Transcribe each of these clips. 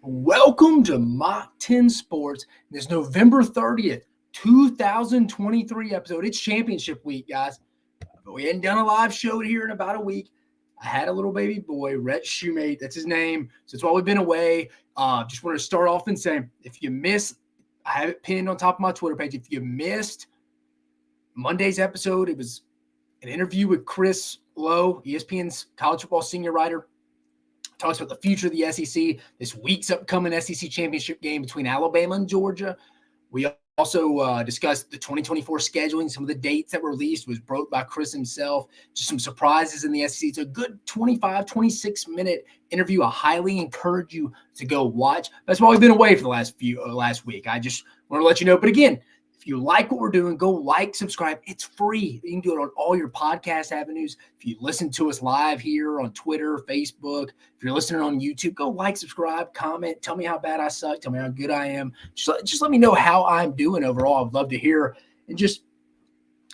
Welcome to Mach 10 Sports. This November 30th, 2023 episode. It's championship week, guys. But we hadn't done a live show here in about a week. I had a little baby boy, Rhett Shoemate. That's his name. So that's why we've been away. Just want to start off and say, if you missed, I have it pinned on top of my Twitter page. If you missed Monday's episode, it was an interview with Chris Lowe, ESPN's college football senior writer. Talks about the future of the SEC, this week's upcoming SEC championship game between Alabama and Georgia. We also discussed the 2024 scheduling, some of the dates that were released was broke by Chris himself, just some surprises in the SEC. It's a good 25, 26-minute interview. I highly encourage you to go watch. That's why we've been away for the last week. I just want to let you know. But again, if you like what we're doing, go like, subscribe. It's free. You can do it on all your podcast avenues. If you listen to us live here on Twitter, Facebook, if you're listening on YouTube, go like, subscribe, comment. Tell me how bad I suck. Tell me how good I am. Just let me know how I'm doing overall. I'd love to hear. And just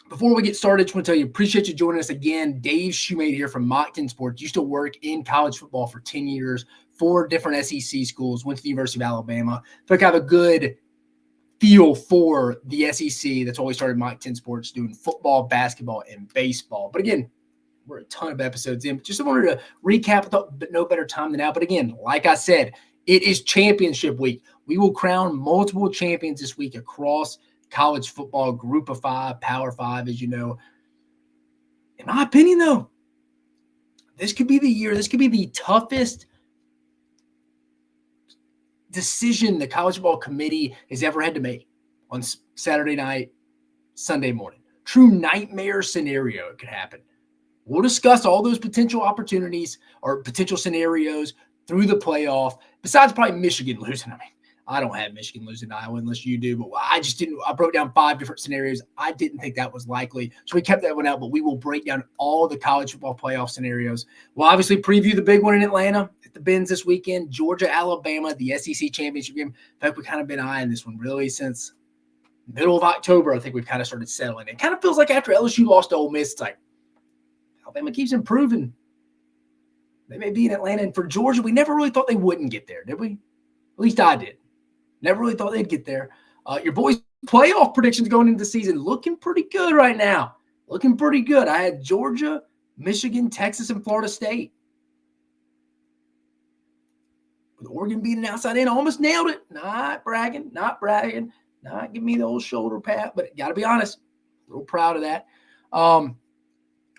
before we get started, I just want to tell you, appreciate you joining us again. Dave Shoemate here from Mach 10 Sports. Used to work in college football for 10 years, 4 different SEC schools, went to the University of Alabama. I feel like I have a good feel for the SEC. That's why we started Mach 10 Sports, doing football, basketball, and baseball. But again, we're a ton of episodes in. Just wanted to recap, but no better time than now. But again, like I said, it is championship week. We will crown multiple champions this week across college football, Group of 5, Power 5, as you know. In my opinion, though, this could be the year. This could be the toughest decision the college football committee has ever had to make on Saturday night, Sunday morning. True nightmare scenario it could happen. We'll discuss all those potential opportunities or potential scenarios through the playoff, besides probably Michigan losing. I mean, I don't have Michigan losing to Iowa unless you do, but I just didn't. I broke down 5 different scenarios. I didn't think that was likely, so we kept that one out, but we will break down all the college football playoff scenarios. We'll obviously preview the big one in Atlanta at the Benz this weekend, Georgia, Alabama, the SEC championship game. In fact, we've kind of been eyeing this one really since middle of October. I think we've kind of started settling. It kind of feels like after LSU lost to Ole Miss, it's like Alabama keeps improving. They may be in Atlanta. And for Georgia, we never really thought they wouldn't get there, did we? At least I did. Never really thought they'd get there. Your boys' playoff predictions going into the season looking pretty good right now. Looking pretty good. I had Georgia, Michigan, Texas, and Florida State. With Oregon being an outside in, almost nailed it. Not bragging. Not giving me the old shoulder pat, but got to be honest, a little proud of that.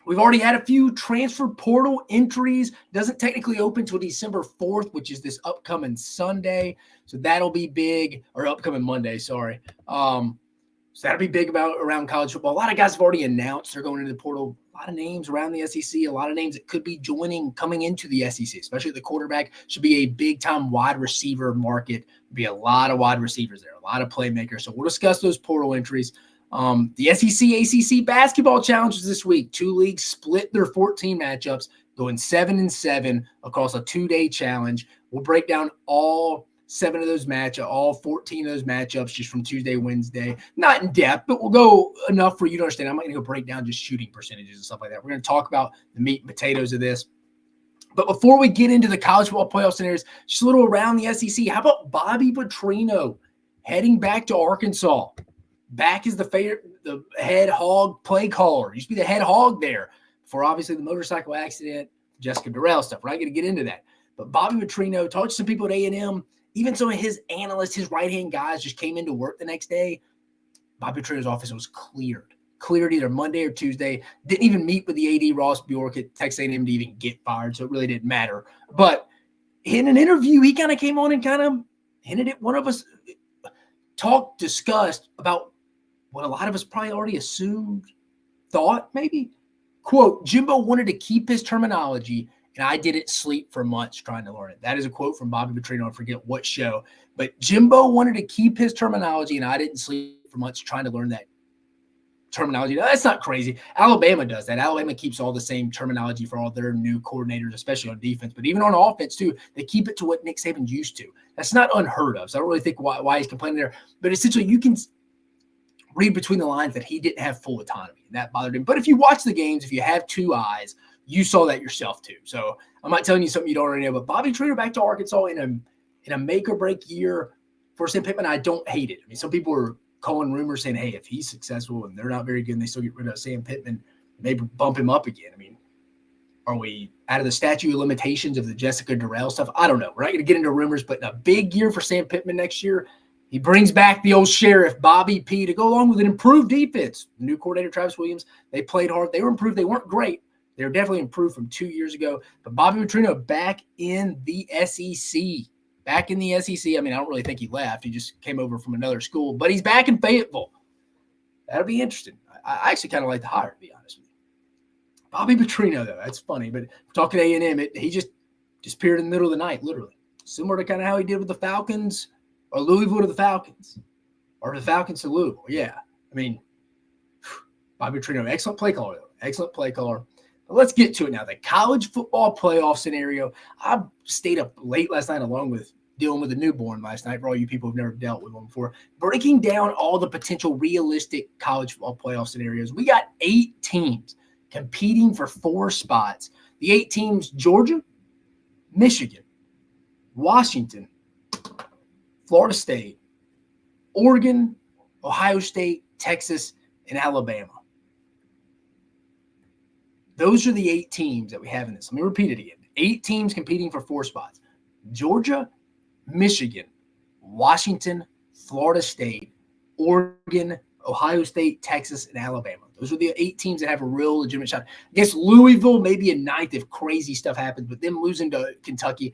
We've already had a few transfer portal entries. Doesn't technically open until December 4th, which is this upcoming Sunday. So that'll be big, or upcoming Monday, sorry. So that'll be big around college football. A lot of guys have already announced they're going into the portal. A lot of names around the SEC, a lot of names that could be coming into the SEC, especially the quarterback. Should be a big-time wide receiver market. Be a lot of wide receivers there, a lot of playmakers. So we'll discuss those portal entries. The SEC ACC basketball challenges this week. 2 leagues split their 14 matchups, going 7-7 across a 2-day challenge. We'll break down all 7 of those matchups, all 14 of those matchups just from Tuesday, Wednesday. Not in depth, but we'll go enough for you to understand. I'm not going to go break down just shooting percentages and stuff like that. We're going to talk about the meat and potatoes of this. But before we get into the college football playoff scenarios, just a little around the SEC. How about Bobby Petrino heading back to Arkansas? Back as the head hog play caller. Used to be the head hog there before obviously the motorcycle accident, Jessica Durrell stuff. We're not going to get into that. But Bobby Petrino talked to some people at A&M. Even some of his analysts, his right-hand guys just came into work the next day. Bobby Petrino's office was cleared. Cleared either Monday or Tuesday. Didn't even meet with the AD, Ross Bjork, at Texas A&M to even get fired, so it really didn't matter. But in an interview, he kind of came on and kind of hinted at one of us discussed about what a lot of us probably already assumed, thought maybe. Quote, Jimbo wanted to keep his terminology, and I didn't sleep for months trying to learn it. That is a quote from Bobby Petrino. I forget what show. But Jimbo wanted to keep his terminology, and I didn't sleep for months trying to learn that terminology. Now, that's not crazy. Alabama does that. Alabama keeps all the same terminology for all their new coordinators, especially on defense. But even on offense, too, they keep it to what Nick Saban's used to. That's not unheard of. So I don't really think why he's complaining there. But essentially, you can read between the lines that he didn't have full autonomy, and that bothered him. But if you watch the games, if you have 2 eyes, you saw that yourself too. So I'm not telling you something you don't already know, but Bobby Traynor back to Arkansas in in a make-or-break year for Sam Pittman, I don't hate it. I mean, some people are calling rumors saying, hey, if he's successful and they're not very good and they still get rid of Sam Pittman, maybe bump him up again. I mean, are we out of the statute of limitations of the Jessica Durrell stuff? I don't know. We're not going to get into rumors, but in a big year for Sam Pittman next year, he brings back the old sheriff, Bobby P., to go along with an improved defense. New coordinator, Travis Williams, they played hard. They were improved. They weren't great. They were definitely improved from 2 years ago. But Bobby Petrino back in the SEC. Back in the SEC. I mean, I don't really think he left. He just came over from another school. But he's back in Fayetteville. That'll be interesting. I actually kind of like the hire, to be honest with you. Bobby Petrino, though, that's funny. But talking to A&M, he just disappeared in the middle of the night, literally. Similar to kind of how he did with the Falcons, or Louisville to the Falcons, or the Falcons to Louisville. Yeah, I mean, Bobby Petrino, excellent play caller, though. Excellent play caller. But let's get to it now. The college football playoff scenario. I stayed up late last night along with dealing with a newborn last night for all you people who've never dealt with one before, breaking down all the potential realistic college football playoff scenarios. We got 8 teams competing for 4 spots. The 8 teams: Georgia, Michigan, Washington, Florida State, Oregon, Ohio State, Texas, and Alabama. Those are the 8 teams that we have in this. Let me repeat it again. 8 teams competing for 4 spots: Georgia, Michigan, Washington, Florida State, Oregon, Ohio State, Texas, and Alabama. Those are the 8 teams that have a real legitimate shot. I guess Louisville maybe a 9th if crazy stuff happens, but them losing to Kentucky,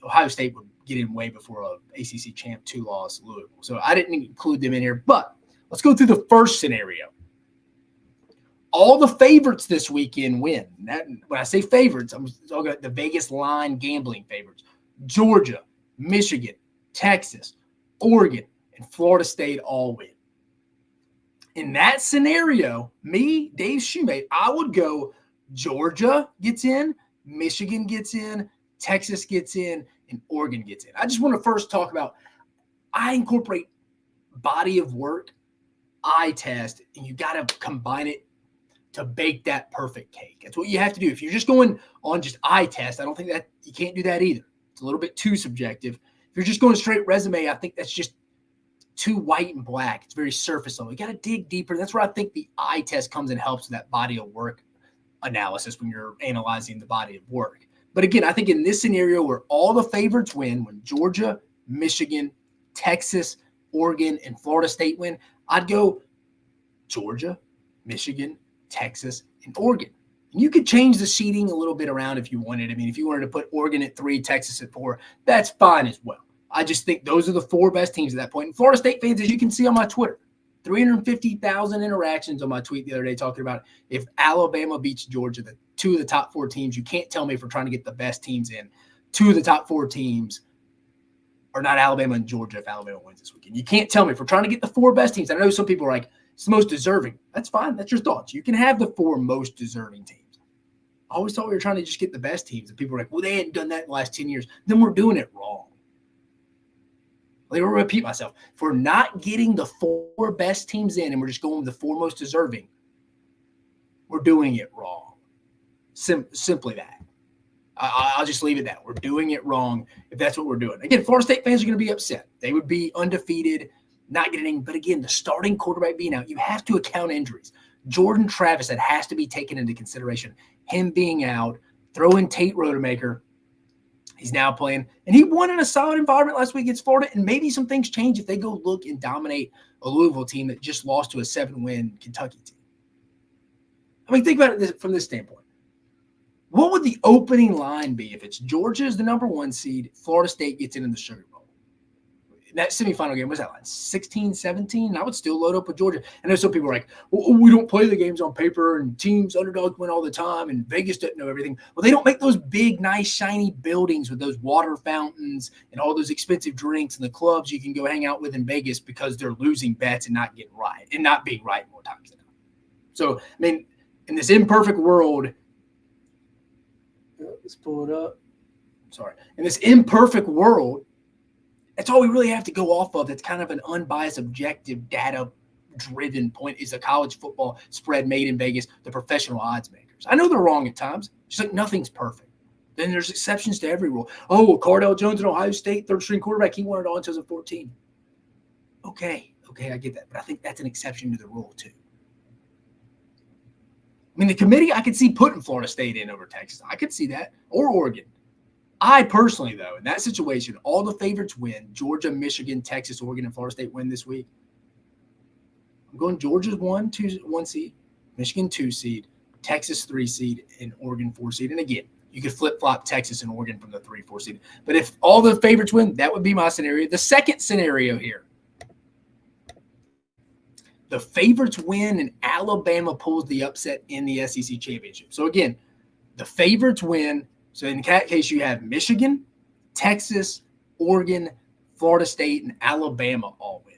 Ohio State would get in way before a ACC champ 2 loss Louisville. So I didn't include them in here, but let's go through the first scenario. All the favorites this weekend win. When I say favorites, I'm talking about the Vegas line gambling favorites. Georgia, Michigan, Texas, Oregon, and Florida State all win. In that scenario, me, Dave Shoemate, I would go Georgia gets in, Michigan gets in, Texas gets in, and Oregon gets in. I just want to first talk about, I incorporate body of work, eye test, and you got to combine it to bake that perfect cake. That's what you have to do. If you're just going on just eye test, I don't think that you can't do that either. It's a little bit too subjective. If you're just going straight resume, I think that's just too white and black. It's very surface level. You got to dig deeper. That's where I think the eye test comes and helps with that body of work analysis when you're analyzing the body of work. But again, I think in this scenario where all the favorites win, when Georgia, Michigan, Texas, Oregon, and Florida State win, I'd go Georgia, Michigan, Texas, and Oregon. And you could change the seeding a little bit around if you wanted. I mean, if you wanted to put Oregon at 3, Texas at 4, that's fine as well. I just think those are the 4 best teams at that point. And Florida State fans, as you can see on my Twitter, 350,000 interactions on my tweet the other day talking about if Alabama beats Georgia, the 2 of the top 4 teams. You can't tell me if we're trying to get the best teams in. 2 of the top 4 teams are not Alabama and Georgia if Alabama wins this weekend. You can't tell me if we're trying to get the 4 best teams. I know some people are like, it's the most deserving. That's fine. That's your thoughts. You can have the 4 most deserving teams. I always thought we were trying to just get the best teams. And people were like, well, they hadn't done that in the last 10 years. Then we're doing it wrong. Let me repeat myself. If we're not getting the 4 best teams in and we're just going with the 4 most deserving, we're doing it wrong. Simply that. I'll just leave it that. We're doing it wrong if that's what we're doing. Again, Florida State fans are going to be upset. They would be undefeated, not getting, but again, the starting quarterback being out, you have to account injuries. Jordan Travis, that has to be taken into consideration. Him being out, throw in Tate Rodemaker. He's now playing, and he won in a solid environment last week against Florida, and maybe some things change if they go look and dominate a Louisville team that just lost to a 7-win Kentucky team. I mean, think about it from this standpoint. What would the opening line be if it's Georgia is the number 1 seed, Florida State gets in the Sugar Bowl? That semifinal game, what's that line? 16-17? I would still load up with Georgia. I know some people are like, well, we don't play the games on paper and teams underdogs win all the time and Vegas doesn't know everything. Well, they don't make those big, nice, shiny buildings with those water fountains and all those expensive drinks and the clubs you can go hang out with in Vegas because they're losing bets and not getting right and not being right more times than not. So, I mean, in this imperfect world, let's pull it up. Sorry. In this imperfect world, that's all we really have to go off of. That's kind of an unbiased, objective, data-driven point is a college football spread made in Vegas, the professional odds makers. I know they're wrong at times. Just like nothing's perfect. Then there's exceptions to every rule. Oh, Cardell Jones at Ohio State, third-string quarterback, he wanted on 2014. Okay, I get that. But I think that's an exception to the rule, too. I mean, the committee, I could see putting Florida State in over Texas. I could see that. Or Oregon. I personally, though, in that situation, all the favorites win. Georgia, Michigan, Texas, Oregon, and Florida State win this week. I'm going Georgia's 1 seed, Michigan 2 seed, Texas 3 seed, and Oregon 4 seed. And again, you could flip-flop Texas and Oregon from the 3-4 seed. But if all the favorites win, that would be my scenario. The second scenario here, the favorites win and Alabama pulls the upset in the SEC championship. So again, the favorites win. So in that case, you have Michigan, Texas, Oregon, Florida State, and Alabama all win.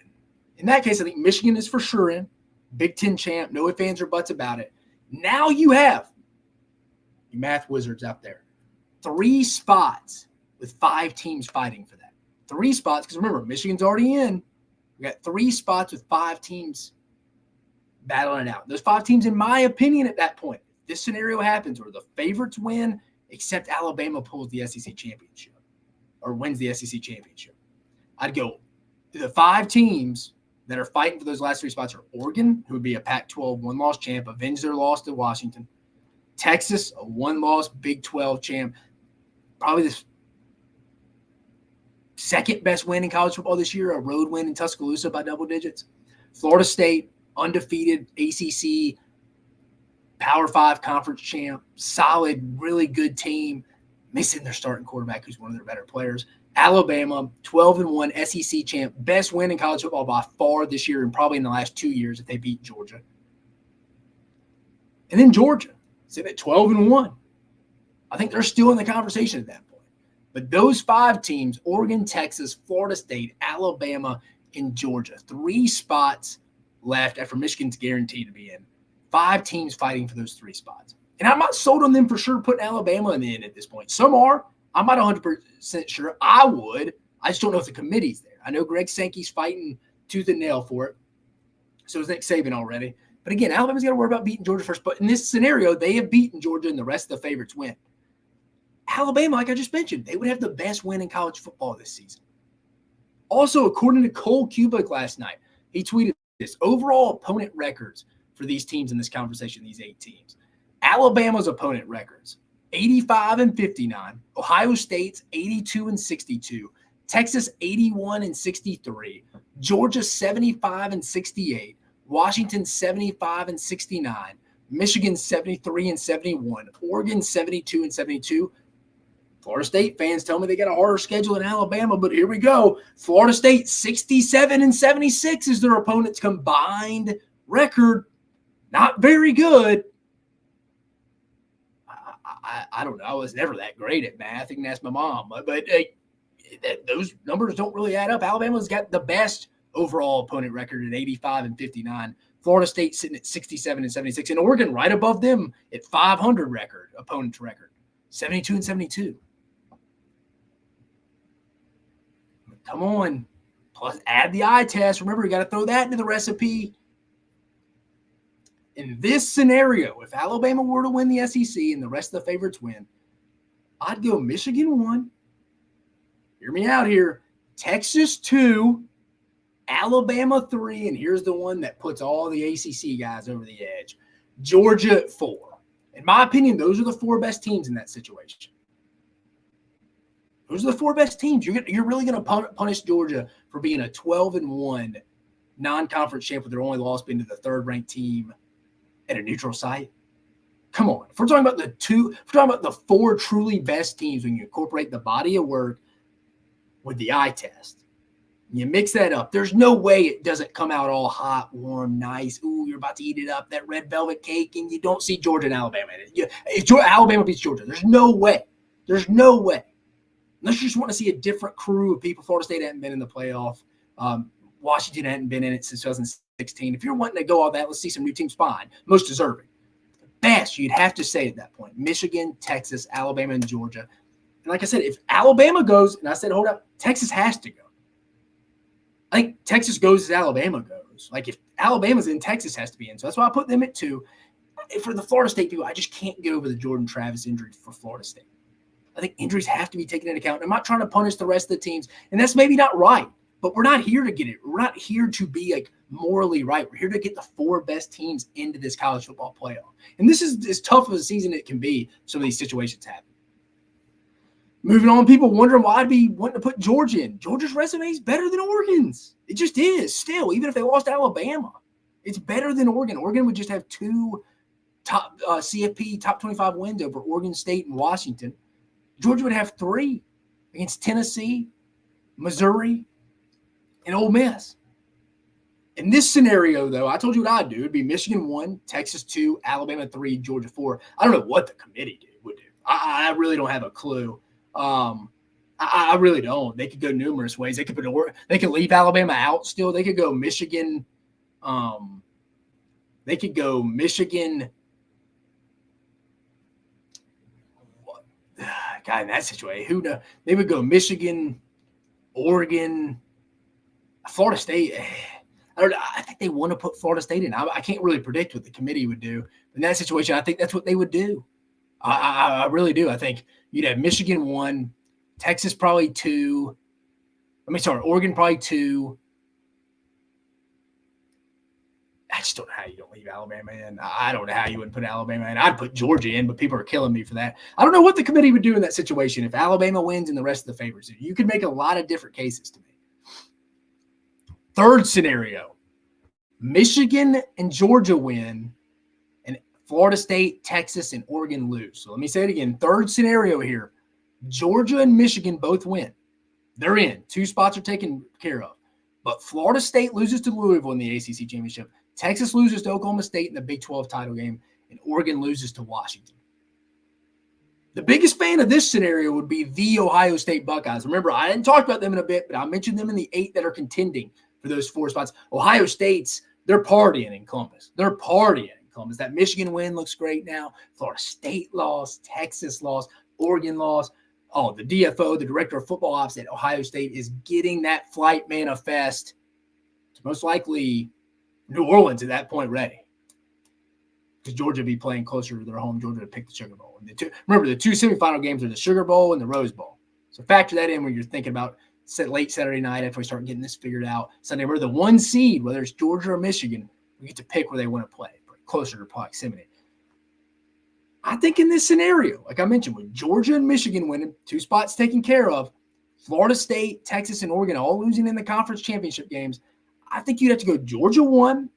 In that case, I think Michigan is for sure in. Big Ten champ, no ifs, ands, or buts about it. Now you have, you math wizards out there, 3 spots with 5 teams fighting for that. 3 spots, because remember, Michigan's already in. We got 3 spots with 5 teams battling it out. Those 5 teams, in my opinion, at that point, if this scenario happens where the favorites win, except Alabama pulls the SEC championship or wins the SEC championship, I'd go the 5 teams that are fighting for those last 3 spots are Oregon, who would be a Pac-12 one-loss champ, avenge their loss to Washington. Texas, a 1-loss Big 12 champ, probably the second best win in college football this year, a road win in Tuscaloosa by double digits. Florida State, undefeated ACC Power 5 conference champ, solid, really good team, missing their starting quarterback who's one of their better players. Alabama, 12-1 SEC champ, best win in college football by far this year and probably in the last 2 years if they beat Georgia. And then Georgia, sitting at 12-1. I think they're still in the conversation at that point. But those 5 teams, Oregon, Texas, Florida State, Alabama, and Georgia, 3 spots left after Michigan's guaranteed to be in. 5 teams fighting for those 3 spots. And I'm not sold on them for sure putting Alabama in at this point. Some are. I'm not 100% sure. I would. I just don't know if the committee's there. I know Greg Sankey's fighting tooth and nail for it. So is Nick Saban already. But again, Alabama's got to worry about beating Georgia first. But in this scenario, they have beaten Georgia and the rest of the favorites win. Alabama, like I just mentioned, they would have the best win in college football this season. Also, according to Cole Kubik last night, he tweeted this: overall opponent records for these teams in this conversation, these 8 teams. Alabama's opponent records, 85-59. Ohio State's 82-62. Texas 81-63. Georgia 75-68. Washington 75-69. Michigan 73-71. Oregon 72-72. Florida State fans tell me they got a harder schedule than Alabama, but here we go. Florida State 67-76 is their opponent's combined record. Not very good. I don't know. I was never that great at math. You can ask my mom. But those numbers don't really add up. Alabama's got the best overall opponent record at 85-59. Florida State sitting at 67-76. And Oregon right above them at 500 record, opponent's record, 72-72. Come on. Plus add the eye test. Remember, you got to throw that into the recipe. In this scenario, if Alabama were to win the SEC and the rest of the favorites win, I'd go Michigan 1. Hear me out here. Texas 2, Alabama 3, and here's the one that puts all the ACC guys over the edge. Georgia 4. In my opinion, those are the 4 best teams in that situation. Those are the 4 best teams. You're really going to punish Georgia for being a 12-1 non-conference champ with their only loss being to the 3rd-ranked team at a neutral site? Come on. If we're talking about the 4 truly best teams, when you incorporate the body of work with the eye test, you mix that up, there's no way it doesn't come out all hot, warm, nice. Ooh, you're about to eat it up, that red velvet cake, and you don't see Georgia and Alabama in it. If Alabama beats Georgia, there's no way. There's no way. Unless you just want to see a different crew of people. Florida State hadn't been in the playoff. Washington hadn't been in it since 2016. If you're wanting to go all that, let's see some new teams. Fine. Most deserving. The best, you'd have to say at that point, Michigan, Texas, Alabama, and Georgia. And like I said, if Alabama goes, and I said, hold up, Texas has to go. I think Texas goes as Alabama goes. Like if Alabama's in, Texas has to be in. So that's why I put them at 2. For the Florida State people, I just can't get over the Jordan Travis injury for Florida State. I think injuries have to be taken into account. I'm not trying to punish the rest of the teams, and that's maybe not right, but we're not here to get it. We're not here to be like morally right. We're here to get the 4 best teams into this college football playoff. And this is as tough of a season it can be. Some of these situations happen. Moving on, people wondering why I'd be wanting to put Georgia in. Georgia's resume is better than Oregon's. It just is still, even if they lost to Alabama. It's better than Oregon. Oregon would just have 2 top CFP top 25 wins over Oregon State and Washington. Georgia would have 3 against Tennessee, Missouri, and Ole Miss. In this scenario, though, I told you what I'd do. It'd be Michigan 1, Texas 2, Alabama 3, Georgia 4. I don't know what the committee would do. I really don't have a clue. I really don't. They could go numerous ways. They could leave Alabama out still. They could go Michigan. They could go Michigan. God, in that situation, who knows? They would go Michigan, Oregon, Florida State. I don't know. I think they want to put Florida State in. I can't really predict what the committee would do. In that situation, I think that's what they would do. I really do. I think you'd have Michigan 1, Texas probably 2. Oregon probably 2. I just don't know how you don't leave Alabama in. I don't know how you wouldn't put Alabama in. I'd put Georgia in, but people are killing me for that. I don't know what the committee would do in that situation if Alabama wins and the rest of the favorites. You could make a lot of different cases to me. Third scenario, Michigan and Georgia win, and Florida State, Texas, and Oregon lose. So let me say it again. Third scenario here, Georgia and Michigan both win. They're in. 2 spots are taken care of. But Florida State loses to Louisville in the ACC championship. Texas loses to Oklahoma State in the Big 12 title game, and Oregon loses to Washington. The biggest fan of this scenario would be the Ohio State Buckeyes. Remember, I didn't talk about them in a bit, but I mentioned them in the 8 that are contending for those 4 spots. Ohio State's, they're partying in Columbus. They're partying in Columbus. That Michigan win looks great now. Florida State lost. Texas lost. Oregon lost. Oh, the DFO, the director of football ops at Ohio State, is getting that flight manifest to most likely New Orleans at that point ready. Because Georgia would be playing closer to their home. Georgia would pick the Sugar Bowl. And remember, the 2 semifinal games are the Sugar Bowl and the Rose Bowl. So factor that in when you're thinking about late Saturday night after we start getting this figured out. Sunday, we're the 1 seed, whether it's Georgia or Michigan, we get to pick where they want to play, closer to proximity. I think in this scenario, like I mentioned, with Georgia and Michigan winning, 2 spots taken care of, Florida State, Texas, and Oregon all losing in the conference championship games, I think you'd have to go Georgia 1,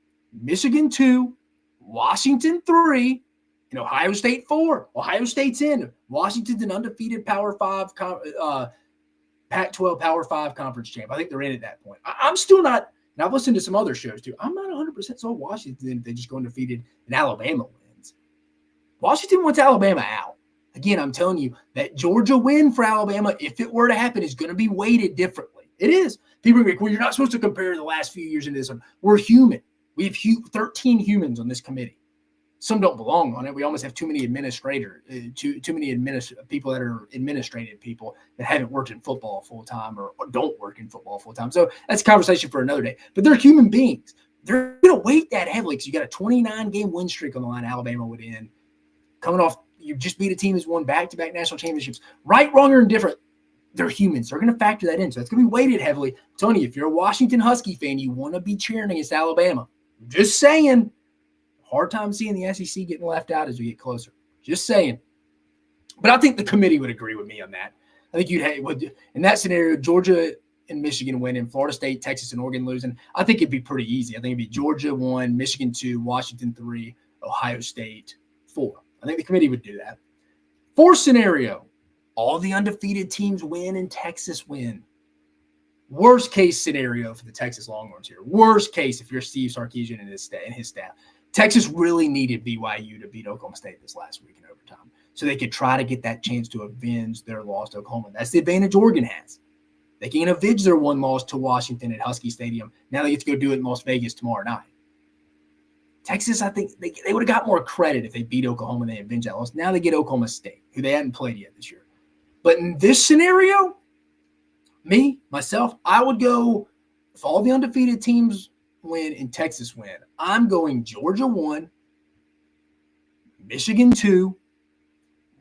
Michigan 2, Washington 3, and Ohio State 4. Ohio State's in. Washington's an undefeated Power 5 Pac-12 Power 5 conference champ. I think they're in at that point. I'm still not, and I've listened to some other shows too. I'm not 100% sold Washington if they just go undefeated and Alabama wins. Washington wants Alabama out. Again, I'm telling you that Georgia win for Alabama, if it were to happen, is going to be weighted differently. It is. People are like, well, you're not supposed to compare the last few years into this one. We're human. We have 13 humans on this committee. Some don't belong on it. We almost have too many people that are administrative people that haven't worked in football full time or don't work in football full time. So that's a conversation for another day. But they're human beings. They're going to weight that heavily because you got a 29-game win streak on the line. Alabama would end. Coming off, you just beat a team that's won back-to-back national championships. Right, wrong, or indifferent, they're humans. They're going to factor that in. So it's going to be weighted heavily. I'm telling you, if you're a Washington Husky fan, you want to be cheering against Alabama. Just saying. Hard time seeing the SEC getting left out as we get closer. Just saying. But I think the committee would agree with me on that. I think in that scenario, Georgia and Michigan winning, Florida State, Texas, and Oregon losing. I think it'd be pretty easy. I think it'd be Georgia 1, Michigan 2, Washington 3, Ohio State 4. I think the committee would do that. 4th scenario, all the undefeated teams win and Texas win. Worst case scenario for the Texas Longhorns here. Worst case if you're Steve Sarkisian and his staff. Texas really needed BYU to beat Oklahoma State this last week in overtime so they could try to get that chance to avenge their loss to Oklahoma. That's the advantage Oregon has. They can avenge their 1 loss to Washington at Husky Stadium. Now they get to go do it in Las Vegas tomorrow night. Texas, I think they would have got more credit if they beat Oklahoma and they avenged that loss. Now they get Oklahoma State, who they hadn't played yet this year. But in this scenario, myself, I would go, if all the undefeated teams win and Texas win, I'm going Georgia 1, Michigan 2,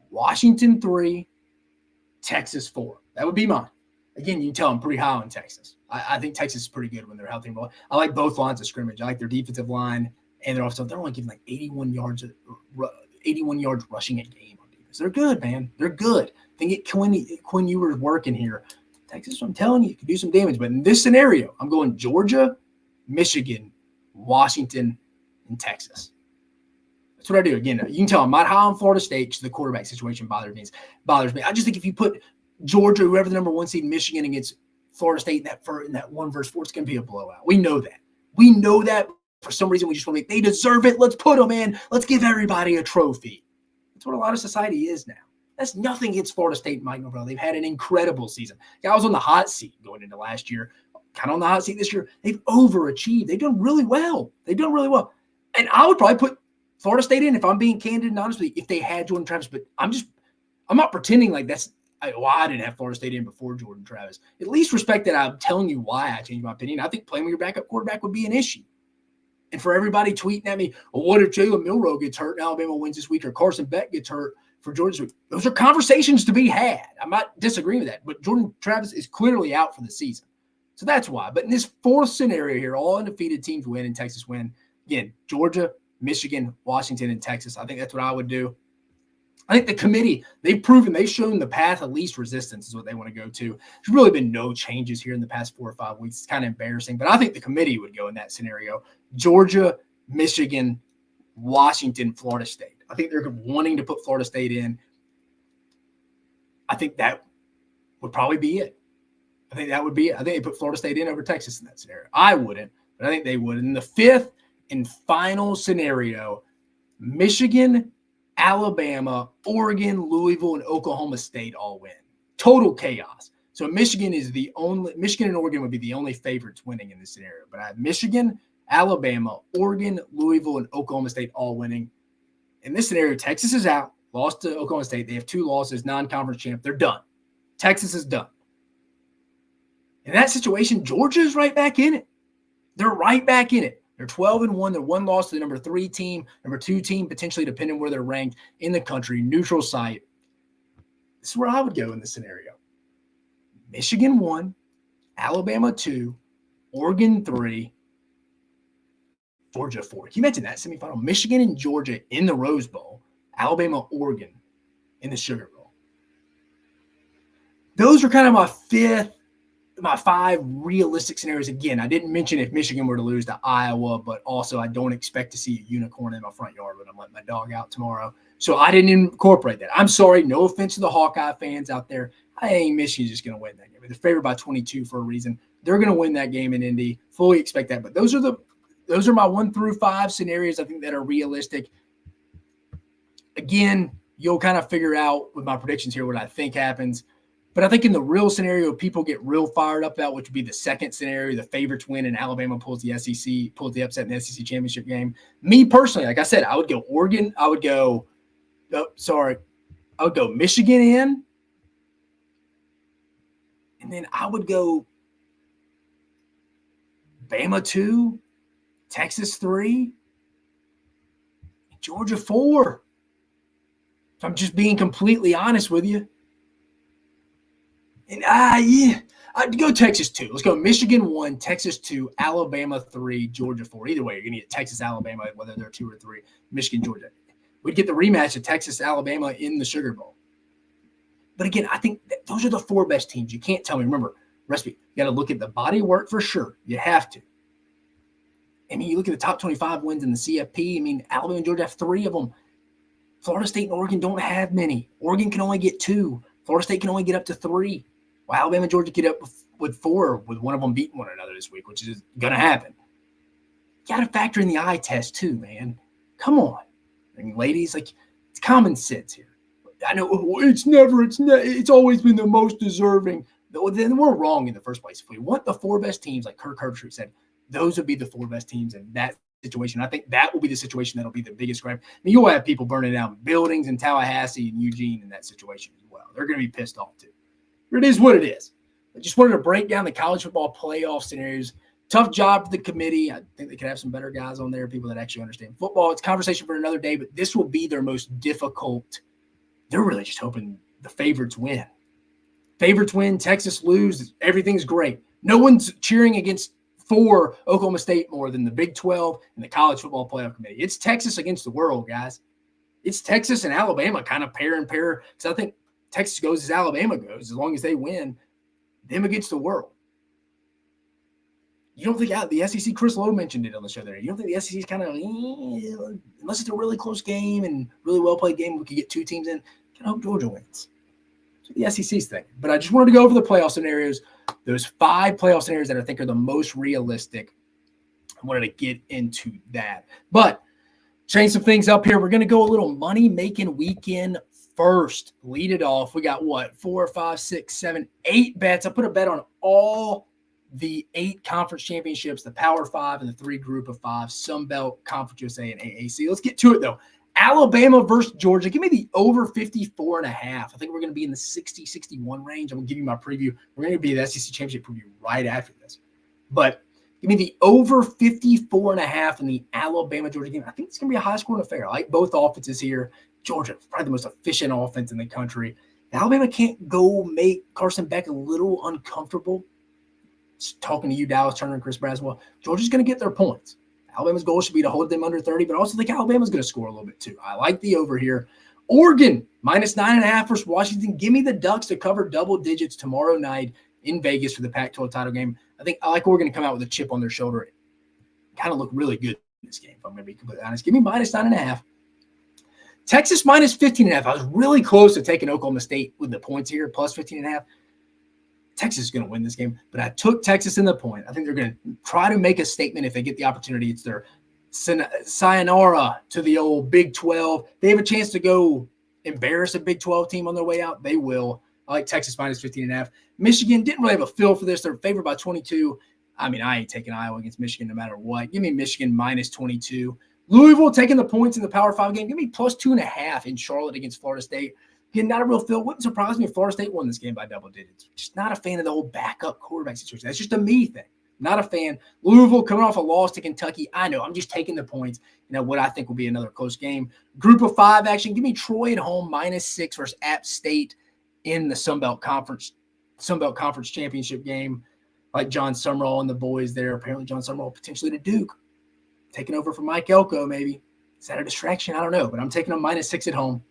Washington 3, Texas 4. That would be mine. Again, you can tell I'm pretty high on Texas. I think Texas is pretty good when they're healthy. I like both lines of scrimmage. I like their defensive line and their offensive. They're only giving like 81 yards rushing a game on defense. They're good, man. They're good. I think Quinn Ewers working here. Texas, I'm telling you, can do some damage. But in this scenario, I'm going Georgia, Michigan, Washington, and Texas. That's what I do. Again, you can tell I'm not high on Florida State because the quarterback situation bothers me. I just think if you put Georgia, whoever the number 1 seed, Michigan against Florida State in that 1-4, it's going to be a blowout. We know that. For some reason, we just want to they deserve it. Let's put them in. Let's give everybody a trophy. That's what a lot of society is now. That's nothing against Florida State and Mike Norvell. They've had an incredible season. I was on the hot seat going into last year, kind of on the hot seat this year. They've overachieved. They've done really well. And I would probably put Florida State in, if I'm being candid and honest with you, if they had Jordan Travis. But I'm not pretending like I didn't have Florida State in before Jordan Travis. At least respect that I'm telling you why I changed my opinion. I think playing with your backup quarterback would be an issue. And for everybody tweeting at me, well, what if Jalen Milroe gets hurt and Alabama wins this week, or Carson Beck gets hurt for Georgia this week? Those are conversations to be had. I'm not disagreeing with that. But Jordan Travis is clearly out for the season. So that's why. But in this fourth scenario here, all undefeated teams win and Texas win. Again, Georgia, Michigan, Washington, and Texas. I think that's what I would do. I think the committee, they've shown the path of least resistance is what they want to go to. There's really been no changes here in the past 4 or 5 weeks. It's kind of embarrassing, but I think the committee would go in that scenario. Georgia, Michigan, Washington, Florida State. I think they're wanting to put Florida State in. I think that would probably be it. I think they put Florida State in over Texas in that scenario. I wouldn't, but I think they would. In the fifth and final scenario, Michigan, Alabama, Oregon, Louisville, and Oklahoma State all win. Total chaos. So Michigan and Oregon would be the only favorites winning in this scenario. But I have Michigan, Alabama, Oregon, Louisville, and Oklahoma State all winning. In this scenario, Texas is out, lost to Oklahoma State. They have 2 losses, non-conference champ. They're done. Texas is done. In that situation, Georgia is right back in it. They're right back in it. They're 12-1. They're 1 loss to the number 3 team, number 2 team, potentially depending where they're ranked in the country, neutral site. This is where I would go in this scenario. Michigan 1, Alabama 2, Oregon 3, Georgia 4. Can you imagine that semifinal? Michigan and Georgia in the Rose Bowl, Alabama, Oregon in the Sugar Bowl. Those are kind of my 5 realistic scenarios. Again, I didn't mention if Michigan were to lose to Iowa, but also I don't expect to see a unicorn in my front yard when I'm letting my dog out tomorrow. So I didn't incorporate that. I'm sorry. No offense to the Hawkeye fans out there. I think Michigan's just going to win that game. They're favored by 22 for a reason. They're going to win that game in Indy. Fully expect that. But those are my 1 through 5 scenarios I think that are realistic. Again, you'll kind of figure out with my predictions here what I think happens. But I think in the real scenario, people get real fired up about, which would be the second scenario, the favorites win and Alabama pulls the upset in the SEC championship game. Me personally, like I said, I would go Oregon. I would go Michigan in. And then I would go Bama 2, Texas 3, Georgia 4. If I'm just being completely honest with you. And I'd go Texas 2. Let's go Michigan 1, Texas 2, Alabama 3, Georgia 4. Either way, you're going to get Texas, Alabama, whether they're 2 or 3, Michigan, Georgia. We'd get the rematch of Texas, Alabama in the Sugar Bowl. But again, I think those are the 4 best teams. You can't tell me. Remember, you got to look at the body of work for sure. You have to. I mean, you look at the top 25 wins in the CFP. I mean, Alabama and Georgia have 3 of them. Florida State and Oregon don't have many. Oregon can only get 2. Florida State can only get up to 3. Well, Alabama and Georgia get up with 4, with one of them beating one another this week, which is going to happen. You got to factor in the eye test too, man. Come on. I mean, ladies, it's common sense here. I know it's always been the most deserving. Then we're wrong in the first place. If we want the 4 best teams, like Kirk Herbstreit said, those would be the 4 best teams in that situation. I think that will be the situation that'll be the biggest gripe. I mean, you'll have people burning down buildings in Tallahassee and Eugene in that situation as well. They're going to be pissed off too. It is what it is. I just wanted to break down the college football playoff scenarios. Tough job for the committee. I think they could have some better guys on there, people that actually understand football. It's conversation for another day, but this will be their most difficult. They're really just hoping the favorites win. Favorites win, Texas lose, everything's great. No one's cheering for Oklahoma State more than the Big 12 and the College Football Playoff Committee. It's Texas against the world, guys. It's Texas and Alabama kind of pair and pair. Because I think Texas goes as Alabama goes. As long as they win, them against the world. You don't think the SEC, Chris Lowe mentioned it on the show there. You don't think the SEC is kind of, unless it's a really close game and really well-played game, we could get two teams in. I hope Georgia wins. So the SEC's thing. But I just wanted to go over the playoff scenarios, those 5 playoff scenarios that I think are the most realistic. I wanted to get into that. But change some things up here. We're going to go a little money-making weekend first. Lead it off. We got 4, 5, 6, 7, 8 bets. I put a bet on all the 8 conference championships, the Power 5 and the 3 Group of 5, Sun Belt, Conference USA, and AAC. Let's get to it, though. Alabama versus Georgia. Give me the over 54.5. I think we're going to be in the 60, 61 range. I'm going to give you my preview. We're going to be the SEC Championship preview right after this. But give me the over 54.5 in the Alabama-Georgia game. I think it's going to be a high-scoring affair. I like both offenses here. Georgia, probably the most efficient offense in the country. Alabama can't go make Carson Beck a little uncomfortable. Talking to you, Dallas Turner and Chris Braswell, Georgia's going to get their points. Alabama's goal should be to hold them under 30, but I also think Alabama's going to score a little bit too. I like the over here. Oregon, minus 9.5 versus Washington. Give me the Ducks to cover double digits tomorrow night in Vegas for the Pac-12 title game. I like Oregon to come out with a chip on their shoulder. It kind of look really good in this game, if I'm going to be completely honest. Give me minus 9.5. Texas minus 15.5. I was really close to taking Oklahoma State with the points here, plus 15.5. Texas is going to win this game, but I took Texas in the point. I think they're going to try to make a statement if they get the opportunity. It's their sayonara to the old Big 12. They have a chance to go embarrass a Big 12 team on their way out. They will. I like Texas minus 15.5. Michigan didn't really have a feel for this. They're favored by 22. I ain't taking Iowa against Michigan no matter what. Give me Michigan minus 22. Louisville taking the points in the Power 5 game. Give me plus 2.5 in Charlotte against Florida State. Again, not a real feel. Wouldn't surprise me if Florida State won this game by double digits. Just not a fan of the whole backup quarterback situation. That's just a me thing. Not a fan. Louisville coming off a loss to Kentucky. I know. I'm just taking the points. What I think will be another close game. Group of 5 action. Give me Troy at home minus 6 versus App State in the Sun Belt Conference Championship game. Like John Summerall and the boys there. Apparently John Summerall potentially to Duke. Taking over for Mike Elko maybe. Is that a distraction? I don't know. But I'm taking them minus 6 at home.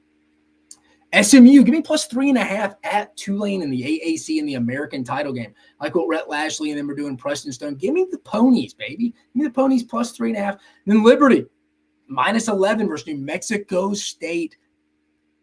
SMU, give me plus 3.5 at Tulane in the AAC in the American title game. Like what Rhett Lashley and them are doing, Preston Stone. Give me the Ponies, baby. Give me the Ponies plus 3.5. Then Liberty, minus 11 versus New Mexico State.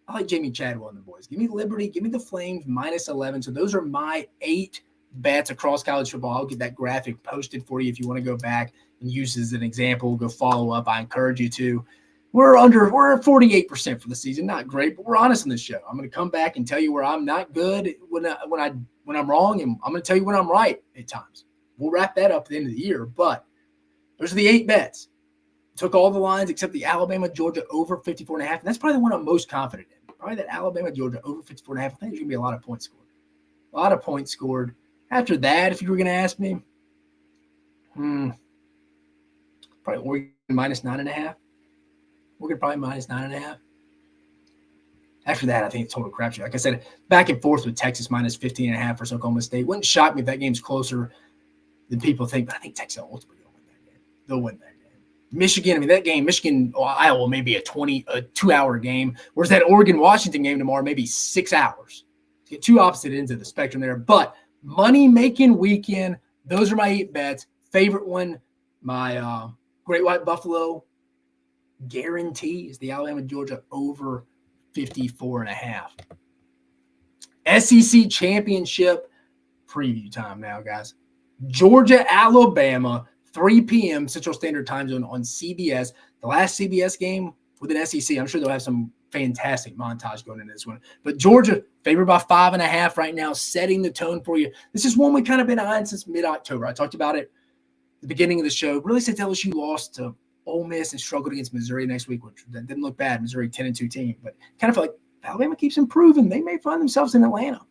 I like Jamie Chadwell and the boys. Give me Liberty. Give me the Flames minus 11. So those are my 8 bets across college football. I'll get that graphic posted for you if you want to go back and use it as an example. Go follow up. I encourage you to. We're at 48% for the season. Not great, but we're honest on this show. I'm going to come back and tell you where I'm not good when I'm wrong, and I'm going to tell you when I'm right at times. We'll wrap that up at the end of the year, but those are the 8 bets. Took all the lines except the Alabama-Georgia over 54.5, and that's probably the one I'm most confident in. Probably that Alabama-Georgia over 54.5. I think there's going to be a lot of points scored. A lot of points scored. After that, if you were going to ask me, probably Oregon minus 9.5. We're going to probably minus 9.5. After that, I think it's total crapshoot. Like I said, back and forth with Texas minus 15.5 for Oklahoma State. Wouldn't shock me if that game's closer than people think, but I think Texas ultimately will win that game. They'll win that game. Michigan, that game, Iowa may be a 2-hour game, whereas that Oregon-Washington game tomorrow may be 6 hours. You get 2 opposite ends of the spectrum there. But money-making weekend, those are my 8 bets. Favorite one, my Great White Buffalo guarantee is the Alabama-Georgia over 54.5. SEC Championship preview time now, guys. Georgia-Alabama, 3 p.m. Central Standard Time Zone on CBS. The last CBS game with an SEC. I'm sure they'll have some fantastic montage going into this one. But Georgia, favored by 5.5 right now, setting the tone for you. This is one we've kind of been eyeing since mid-October. I talked about it at the beginning of the show. Really since LSU lost to Ole Miss and struggled against Missouri next week, which didn't look bad. Missouri 10-2 team, but kind of feel like Alabama keeps improving. They may find themselves in Atlanta.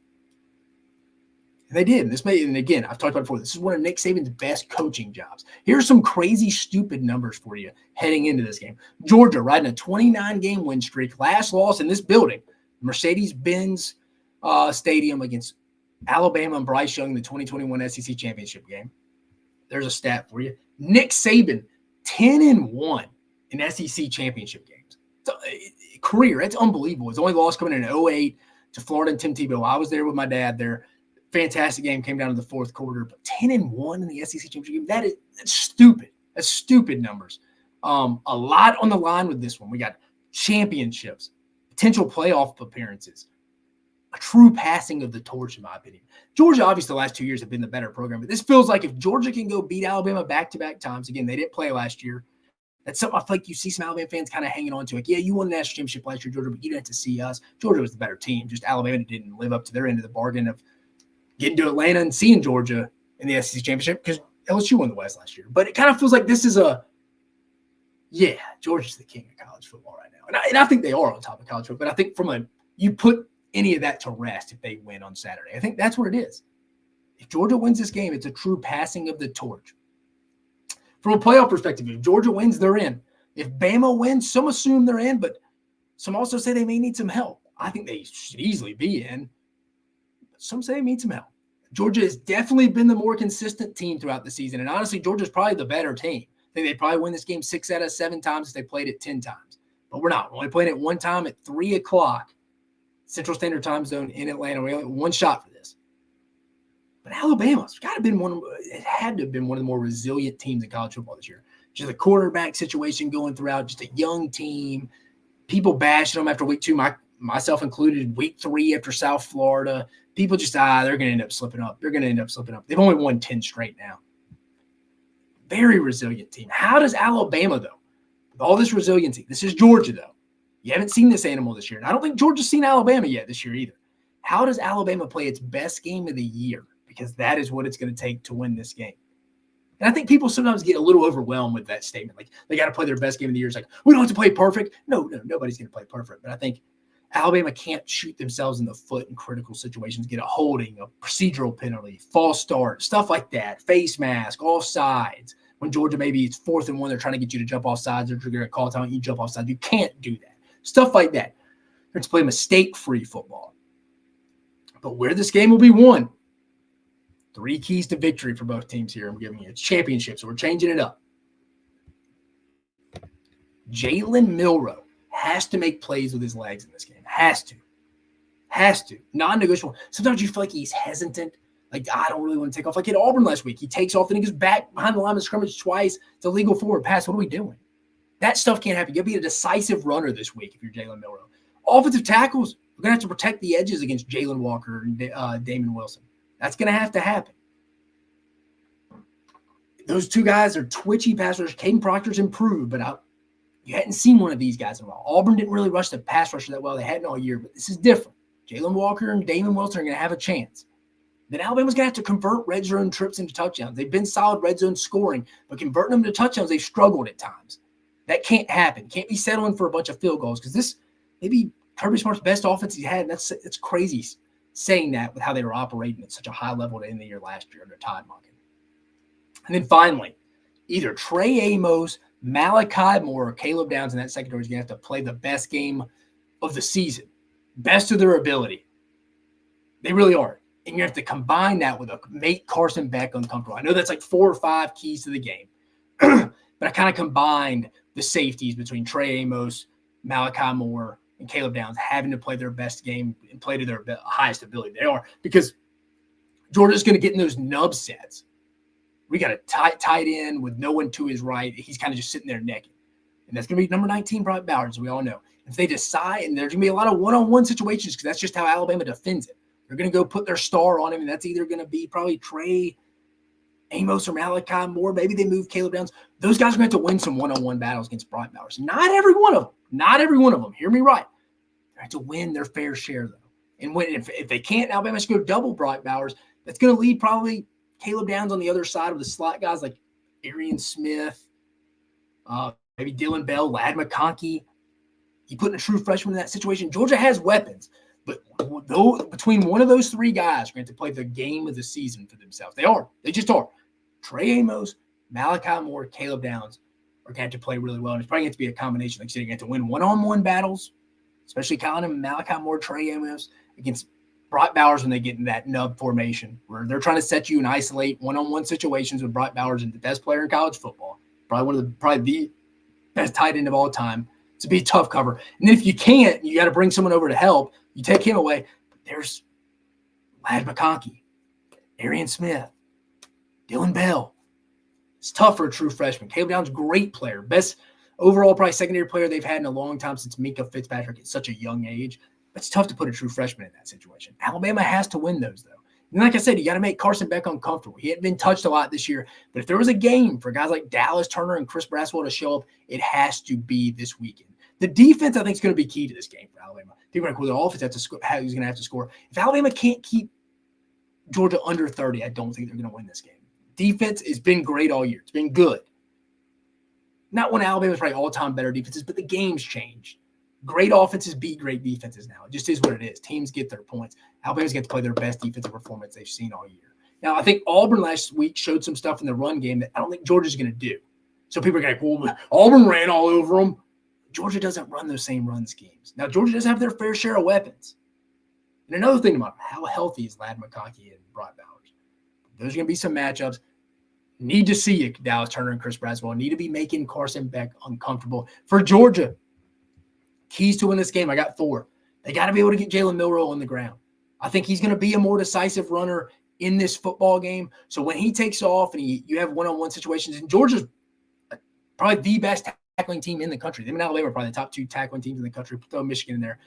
And they did. And again, I've talked about it before. This is one of Nick Saban's best coaching jobs. Here's some crazy, stupid numbers for you heading into this game. Georgia riding a 29-game win streak. Last loss in this building, Mercedes-Benz Stadium against Alabama and Bryce Young in the 2021 SEC championship game. There's a stat for you. Nick Saban, 10-1 in SEC championship games. Career, it's unbelievable. His only loss coming in 2008 to Florida and Tim Tebow. I was there with my dad there. Fantastic game, came down to the fourth quarter. But 10-1 in the SEC championship game, that's stupid. That's stupid numbers. A lot on the line with this one. We got championships, potential playoff appearances, a true passing of the torch, in my opinion. Georgia, obviously, the last 2 years have been the better program, but this feels like if Georgia can go beat Alabama back-to-back times, again, they didn't play last year. That's something I feel like you see some Alabama fans kind of hanging on to. Like, yeah, you won the national championship last year, Georgia, but you didn't have to see us. Georgia was the better team. Just Alabama didn't live up to their end of the bargain of getting to Atlanta and seeing Georgia in the SEC championship because LSU won the West last year. But it kind of feels like this is Georgia's the king of college football right now. And I think they are on top of college football. But I think you put any of that to rest if they win on Saturday. I think that's what it is. If Georgia wins this game, it's a true passing of the torch. From a playoff perspective, if Georgia wins, they're in. If Bama wins, some assume they're in, but some also say they may need some help. I think they should easily be in. But some say they need some help. Georgia has definitely been the more consistent team throughout the season. And honestly, Georgia's probably the better team. I think they probably win this game 6 out of 7 times if they played it 10 times. But we're not. We're only playing it one time at 3 o'clock Central Standard Time Zone in Atlanta. We only have one shot for this. But Alabama's got to have been it had to have been one of the more resilient teams in college football this year. Just a quarterback situation going throughout, just a young team. People bashing them after week 2, myself included, week 3 after South Florida. People just, they're going to end up slipping up. They're going to end up slipping up. They've only won 10 straight now. Very resilient team. How does Alabama, though, with all this resiliency, this is Georgia, though. You haven't seen this animal this year. And I don't think Georgia's seen Alabama yet this year either. How does Alabama play its best game of the year? Because that is what it's going to take to win this game. And I think people sometimes get a little overwhelmed with that statement. Like, they got to play their best game of the year. It's like, we don't have to play perfect. No, nobody's going to play perfect. But I think Alabama can't shoot themselves in the foot in critical situations, get a holding, a procedural penalty, false start, stuff like that, face mask, offsides. When Georgia, maybe it's 4th and 1, they're trying to get you to jump off sides, or they're going to call time, you jump off sides. You can't do that. Stuff like that. Let's play mistake-free football. But where this game will be won, 3 keys to victory for both teams here. I'm giving you it's championships, so we're changing it up. Jalen Milroe has to make plays with his legs in this game. Has to. Non-negotiable. Sometimes you feel like he's hesitant. Like, I don't really want to take off. Like at Auburn last week, he takes off and he goes back behind the line of scrimmage twice. It's a legal forward pass. What are we doing? That stuff can't happen. You'll be a decisive runner this week if you're Jalen Milroe. Offensive tackles, we're going to have to protect the edges against Jalen Walker and Damon Wilson. That's going to happen. Those 2 guys are twitchy passers. Caden Proctor's improved, but you hadn't seen one of these guys in a while. Auburn didn't really rush the pass rusher that well. They hadn't all year, but this is different. Jalen Walker and Damon Wilson are going to have a chance. Then Alabama's going to have to convert red zone trips into touchdowns. They've been solid red zone scoring, but converting them to touchdowns, they've struggled at times. That can't happen. Can't be settling for a bunch of field goals because this maybe Kirby Smart's best offense he's had. And it's crazy saying that with how they were operating at such a high level to end the year last year under Todd Monken. And then finally, either Trey Amos, Malachi Moore, or Caleb Downs in that secondary is going to have to play the best game of the season, best of their ability. They really are. And you have to combine that with make Carson Beck uncomfortable. I know that's like 4 or 5 keys to the game, but I kind of combined the safeties between Trey Amos, Malachi Moore, and Caleb Downs having to play their best game and play to their highest ability. They are, because Georgia's going to get in those nub sets. We got a tight end with no one to his right. He's kind of just sitting there naked. And that's going to be number 19, Bryant Bowers, as we all know. If they decide, and there's going to be a lot of one-on-one situations because that's just how Alabama defends it. They're going to go put their star on him, and that's either going to be probably Trey Amos or Malachi Moore. Maybe they move Caleb Downs. Those guys are going to have to win some one-on-one battles against Bryant Bowers. Not every one of them. Hear me right. They have to win their fair share, though. And if they can't, Alabama's going to double Bryant Bowers. That's going to leave probably Caleb Downs on the other side with the slot guys like Arian Smith, maybe Dylan Bell, Lad McConkey. You put in a true freshman in that situation. Georgia has weapons. But between one of those 3 guys are going to play the game of the season for themselves. They are. They just are. Trey Amos, Malachi Moore, Caleb Downs are going to have to play really well. And it's probably going to be a combination. Like I said, you're going to have to win one-on-one battles, especially Colin and Malachi Moore, Trey Amos, against Brock Bowers, when they get in that nub formation where they're trying to set you and isolate one-on-one situations with Brock Bowers, and the best player in college football, probably the best tight end of all time. It's a be tough cover. And then if you can't, you got to bring someone over to help. You take him away. But there's Ladd McConkey, Arian Smith, Dylan Bell. It's tough for a true freshman. Caleb Downs, great player. Best overall, probably secondary player they've had in a long time since Minka Fitzpatrick at such a young age. But it's tough to put a true freshman in that situation. Alabama has to win those, though. And like I said, you got to make Carson Beck uncomfortable. He hadn't been touched a lot this year. But if there was a game for guys like Dallas Turner and Chris Braswell to show up, it has to be this weekend. The defense, I think, is going to be key to this game for Alabama. People are like, well, the offense has to score. Who's going to have to score? If Alabama can't keep Georgia under 30, I don't think they're going to win this game. Defense has been great all year. It's been good. Not one of Alabama's probably all-time better defenses, but the game's changed. Great offenses beat great defenses now. It just is what it is. Teams get their points. Alabama's get to play their best defensive performance they've seen all year. Now, I think Auburn last week showed some stuff in the run game that I don't think Georgia's going to do. So people are going to go, well, Auburn ran all over them. Georgia doesn't run those same run schemes. Now, Georgia does have their fair share of weapons. And another thing about how healthy is Ladd McConkey and Brock Bowers? There's going to be some matchups. Need to see it, Dallas Turner and Chris Braswell. Need to be making Carson Beck uncomfortable. For Georgia, keys to win this game, I got 4. They got to be able to get Jalen Milroe on the ground. I think he's going to be a more decisive runner in this football game. So when he takes off and you have one-on-one situations, and Georgia's probably the best tackling team in the country. Them and Alabama are probably the top 2 tackling teams in the country. Throw Michigan in there.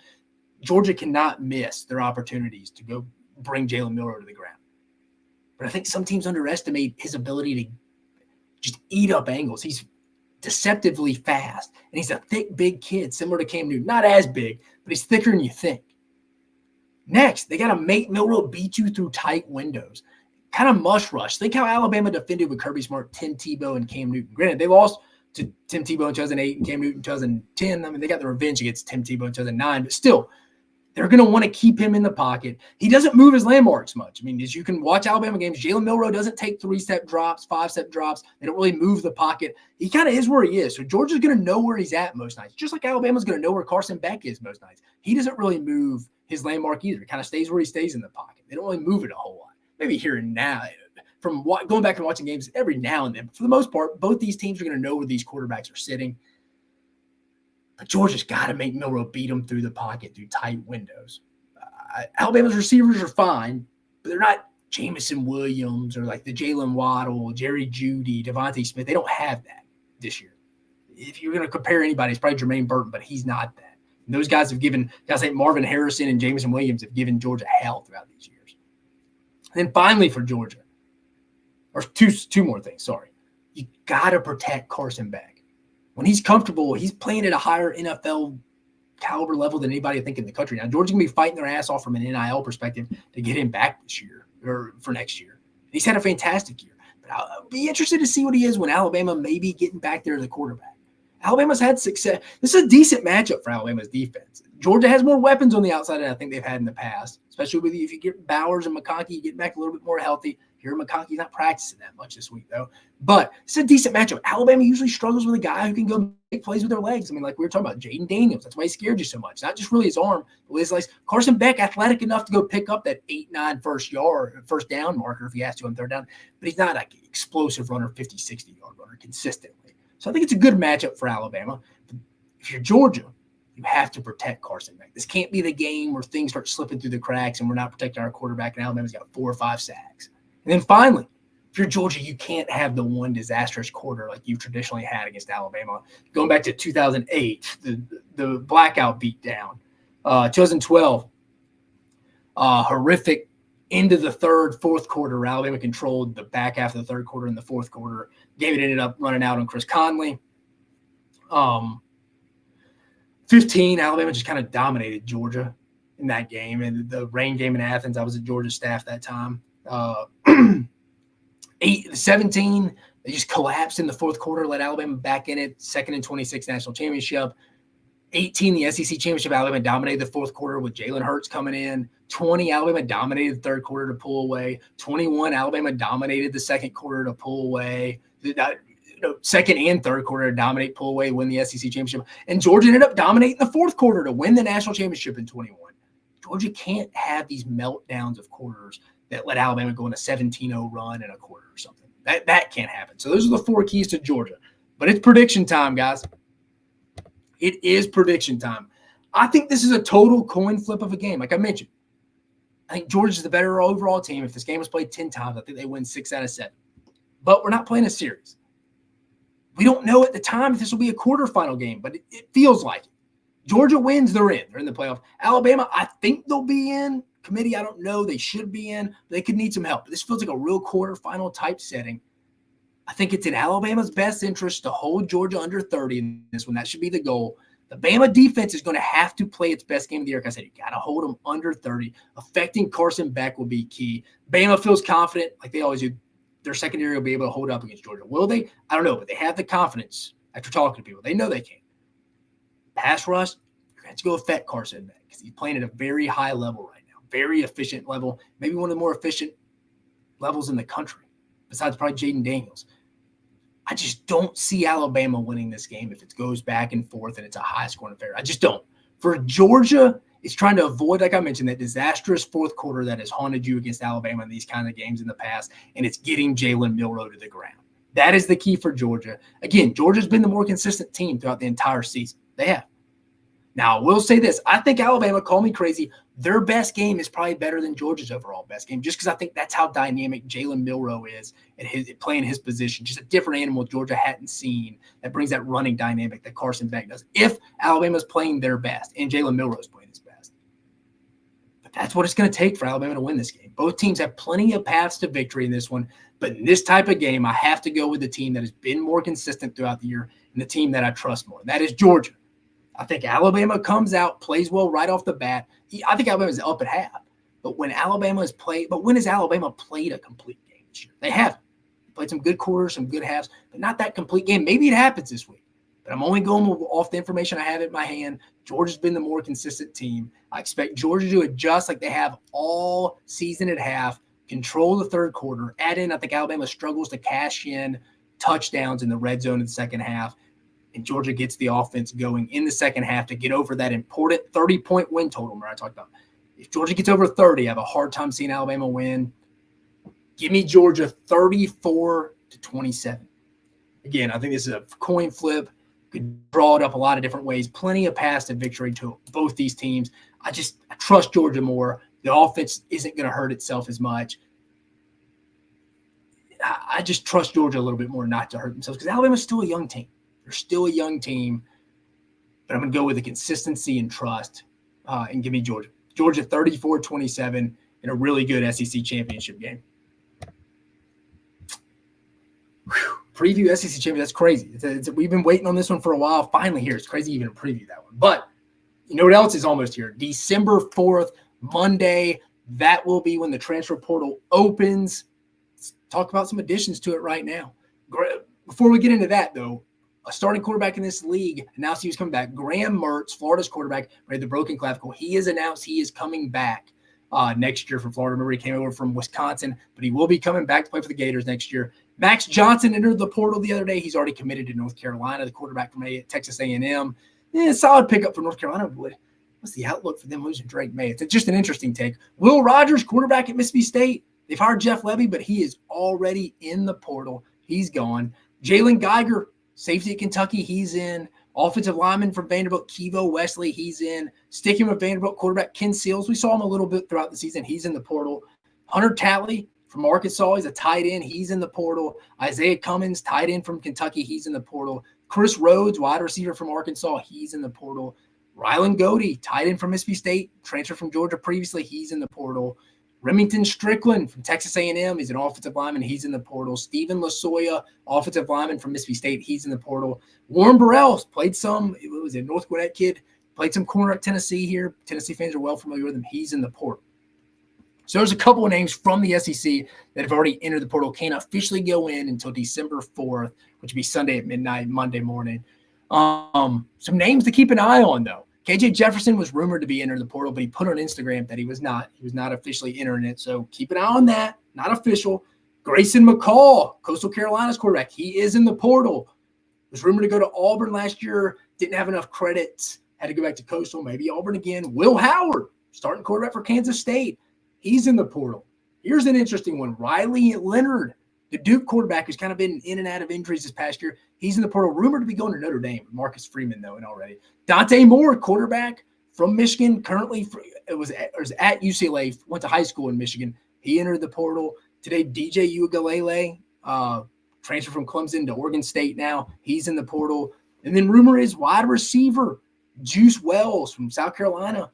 Georgia cannot miss their opportunities to go bring Jalen Milroe to the ground. But I think some teams underestimate his ability to just eat up angles. He's deceptively fast, and he's a thick, big kid, similar to Cam Newton. Not as big, but he's thicker than you think. Next, they got to make Milroe beat you through tight windows. Kind of mush rush. Think how Alabama defended with Kirby Smart, Tim Tebow, and Cam Newton. Granted, they lost to Tim Tebow in 2008 and Cam Newton in 2010. I mean, they got the revenge against Tim Tebow in 2009, but still, they're going to want to keep him in the pocket. He doesn't move his landmarks much. I mean, as you can watch Alabama games, Jalen Milroe doesn't take 3-step drops, 5-step drops. They don't really move the pocket. He kind of is where he is. So Georgia's going to know where he's at most nights, just like Alabama's going to know where Carson Beck is most nights. He doesn't really move his landmark either. He kind of stays where he stays in the pocket. They don't really move it a whole lot. Maybe here and now, from going back and watching games every now and then. But for the most part, both these teams are going to know where these quarterbacks are sitting. But Georgia's got to make Milroe beat them through the pocket, through tight windows. Alabama's receivers are fine, but they're not Jamison Williams or like the Jalen Waddle, Jerry Jeudy, Devontae Smith. They don't have that this year. If you're going to compare anybody, it's probably Jermaine Burton, but he's not that. And those guys have given, guys like Marvin Harrison and Jamison Williams have given Georgia hell throughout these years. And then finally for Georgia, or two more things, sorry. You got to protect Carson Beck. When he's comfortable, he's playing at a higher NFL caliber level than anybody I think in the country. Now, Georgia's going to be fighting their ass off from an NIL perspective to get him back this year or for next year. He's had a fantastic year. But I'll be interested to see what he is when Alabama may be getting back there as a quarterback. Alabama's had success. This is a decent matchup for Alabama's defense. Georgia has more weapons on the outside than I think they've had in the past, especially with if you get Bowers and McConkey, you get back a little bit more healthy. Here, McConkey's not practicing that much this week, though. But it's a decent matchup. Alabama usually struggles with a guy who can go make plays with their legs. I mean, like we were talking about, Jaden Daniels. That's why he scared you so much. Not just really his arm, but his legs. Carson Beck, athletic enough to go pick up that 8-9 first down marker if he has to on third down. But he's not like an explosive runner, 50, 60-yard runner consistently. So I think it's a good matchup for Alabama. But if you're Georgia, you have to protect Carson Beck. This can't be the game where things start slipping through the cracks and we're not protecting our quarterback and Alabama's got 4 or 5 sacks. And then finally, if you're Georgia, you can't have the one disastrous quarter like you've traditionally had against Alabama. Going back to 2008, the blackout beatdown. 2012, horrific into the fourth quarter. Alabama controlled the back half of the third quarter and the fourth quarter. Game ended up running out on Chris Conley. 15, Alabama just kind of dominated Georgia in that game. And the rain game in Athens, I was at Georgia staff that time. 17, they just collapsed in the fourth quarter, let Alabama back in it. 2nd and 26 national championship. 18, the SEC championship, Alabama dominated the fourth quarter with Jalen Hurts coming in. 20, Alabama dominated the third quarter to pull away. 21, Alabama dominated the second quarter to pull away. Second and third quarter to dominate, pull away, win the SEC championship. And Georgia ended up dominating the fourth quarter to win the national championship in 21. Georgia can't have these meltdowns of quarters that let Alabama go on a 17-0 run in a quarter or something. That can't happen. So those are the 4 keys to Georgia. But it's prediction time, guys. It is prediction time. I think this is a total coin flip of a game. Like I mentioned, I think Georgia's the better overall team. If this game was played 10 times, I think they win 6 out of 7. But we're not playing a series. We don't know at the time if this will be a quarterfinal game, but it feels like it. Georgia wins, they're in. They're in the playoff. Alabama, I think they'll be in. Committee, I don't know. They should be in. But they could need some help. But this feels like a real quarterfinal type setting. I think it's in Alabama's best interest to hold Georgia under 30 in this one. That should be the goal. The Bama defense is going to have to play its best game of the year. Like I said, you got to hold them under 30. Affecting Carson Beck will be key. Bama feels confident, like they always do. Their secondary will be able to hold up against Georgia. Will they? I don't know, but they have the confidence after talking to people. They know they can. Pass rush, you're going to go affect Carson Beck because he's playing at a very high level right now. Very efficient level. Maybe one of the more efficient levels in the country, besides probably Jaden Daniels. I just don't see Alabama winning this game if it goes back and forth and it's a high-scoring affair. I just don't. For Georgia, it's trying to avoid, like I mentioned, that disastrous fourth quarter that has haunted you against Alabama in these kind of games in the past, and it's getting Jalen Milroe to the ground. That is the key for Georgia. Again, Georgia's been the more consistent team throughout the entire season. They have. Now, I will say this. I think Alabama, call me crazy, their best game is probably better than Georgia's overall best game, just because I think that's how dynamic Jalen Milroe is at playing his position. Just a different animal Georgia hadn't seen that brings that running dynamic that Carson Beck does. If Alabama's playing their best and Jalen Milroe's playing his best. But that's what it's going to take for Alabama to win this game. Both teams have plenty of paths to victory in this one, but in this type of game, I have to go with the team that has been more consistent throughout the year and the team that I trust more. And that is Georgia. I think Alabama comes out, plays well right off the bat. I think Alabama's up at half. But when when has Alabama played a complete game this year? They haven't. Played some good quarters, some good halves, but not that complete game. Maybe it happens this week. But I'm only going off the information I have in my hand. Georgia's been the more consistent team. I expect Georgia to adjust like they have all season at half, control the third quarter, add in, I think Alabama struggles to cash in touchdowns in the red zone in the second half. And Georgia gets the offense going in the second half to get over that important 30-point win total where I talked about. If Georgia gets over 30, I have a hard time seeing Alabama win. Give me Georgia 34-27. Again, I think this is a coin flip. Could draw it up a lot of different ways. Plenty of paths to victory to both these teams. I trust Georgia more. The offense isn't going to hurt itself as much. I just trust Georgia a little bit more not to hurt themselves because Alabama's still a young team. They're still a young team, but I'm going to go with the consistency and trust and give me Georgia. Georgia 34-27 in a really good SEC championship game. Whew. Preview SEC championship, that's crazy. We've been waiting on this one for a while. Finally here. It's crazy even to preview that one. But you know what else is almost here? December 4th, Monday. That will be when the transfer portal opens. Let's talk about some additions to it right now. Before we get into that, though, a starting quarterback in this league announced he was coming back. Graham Mertz, Florida's quarterback, had the broken clavicle. He has announced he is coming back next year from Florida. Remember, he came over from Wisconsin, but he will be coming back to play for the Gators next year. Max Johnson entered the portal the other day. He's already committed to North Carolina, the quarterback from Texas A&M. Solid pickup for North Carolina. What's the outlook for them losing Drake May? It's just an interesting take. Will Rogers, quarterback at Mississippi State. They've hired Jeff Levy, but he is already in the portal. He's gone. Jalen Geiger, safety at Kentucky, he's in. Offensive lineman from Vanderbilt, Kevo Wesley, he's in. Sticking with Vanderbilt quarterback Ken Seals, we saw him a little bit throughout the season. He's in the portal. Hunter Talley from Arkansas, he's a tight end. He's in the portal. Isaiah Cummins, tight end from Kentucky, he's in the portal. Chris Rhodes, wide receiver from Arkansas, he's in the portal. Rylan Godey, tight end from Mississippi State, transferred from Georgia previously, he's in the portal. Remington Strickland from Texas A&M, he's an offensive lineman, he's in the portal. Stephen Lasoya, offensive lineman from Mississippi State, he's in the portal. Warren Burrell played some, North Gwinnett kid, played some corner at Tennessee here. Tennessee fans are well familiar with him. He's in the portal. So there's a couple of names from the SEC that have already entered the portal, can't officially go in until December 4th, which would be Sunday at midnight, Monday morning. Some names to keep an eye on, though. KJ Jefferson was rumored to be entering the portal, but he put on Instagram that he was not. He was not officially entering it, so keep an eye on that. Not official. Grayson McCall, Coastal Carolina's quarterback, he is in the portal. Was rumored to go to Auburn last year, didn't have enough credits, had to go back to Coastal, maybe Auburn again. Will Howard, starting quarterback for Kansas State. He's in the portal. Here's an interesting one. Riley Leonard, the Duke quarterback who's kind of been in and out of injuries this past year. He's in the portal, rumored to be going to Notre Dame. Marcus Freeman, though, and already. Dante Moore, quarterback from Michigan, currently was at UCLA, went to high school in Michigan. He entered the portal. Today, DJ Uiagalelei, transfer from Clemson to Oregon State now. He's in the portal. And then rumor is wide receiver Juice Wells from South Carolina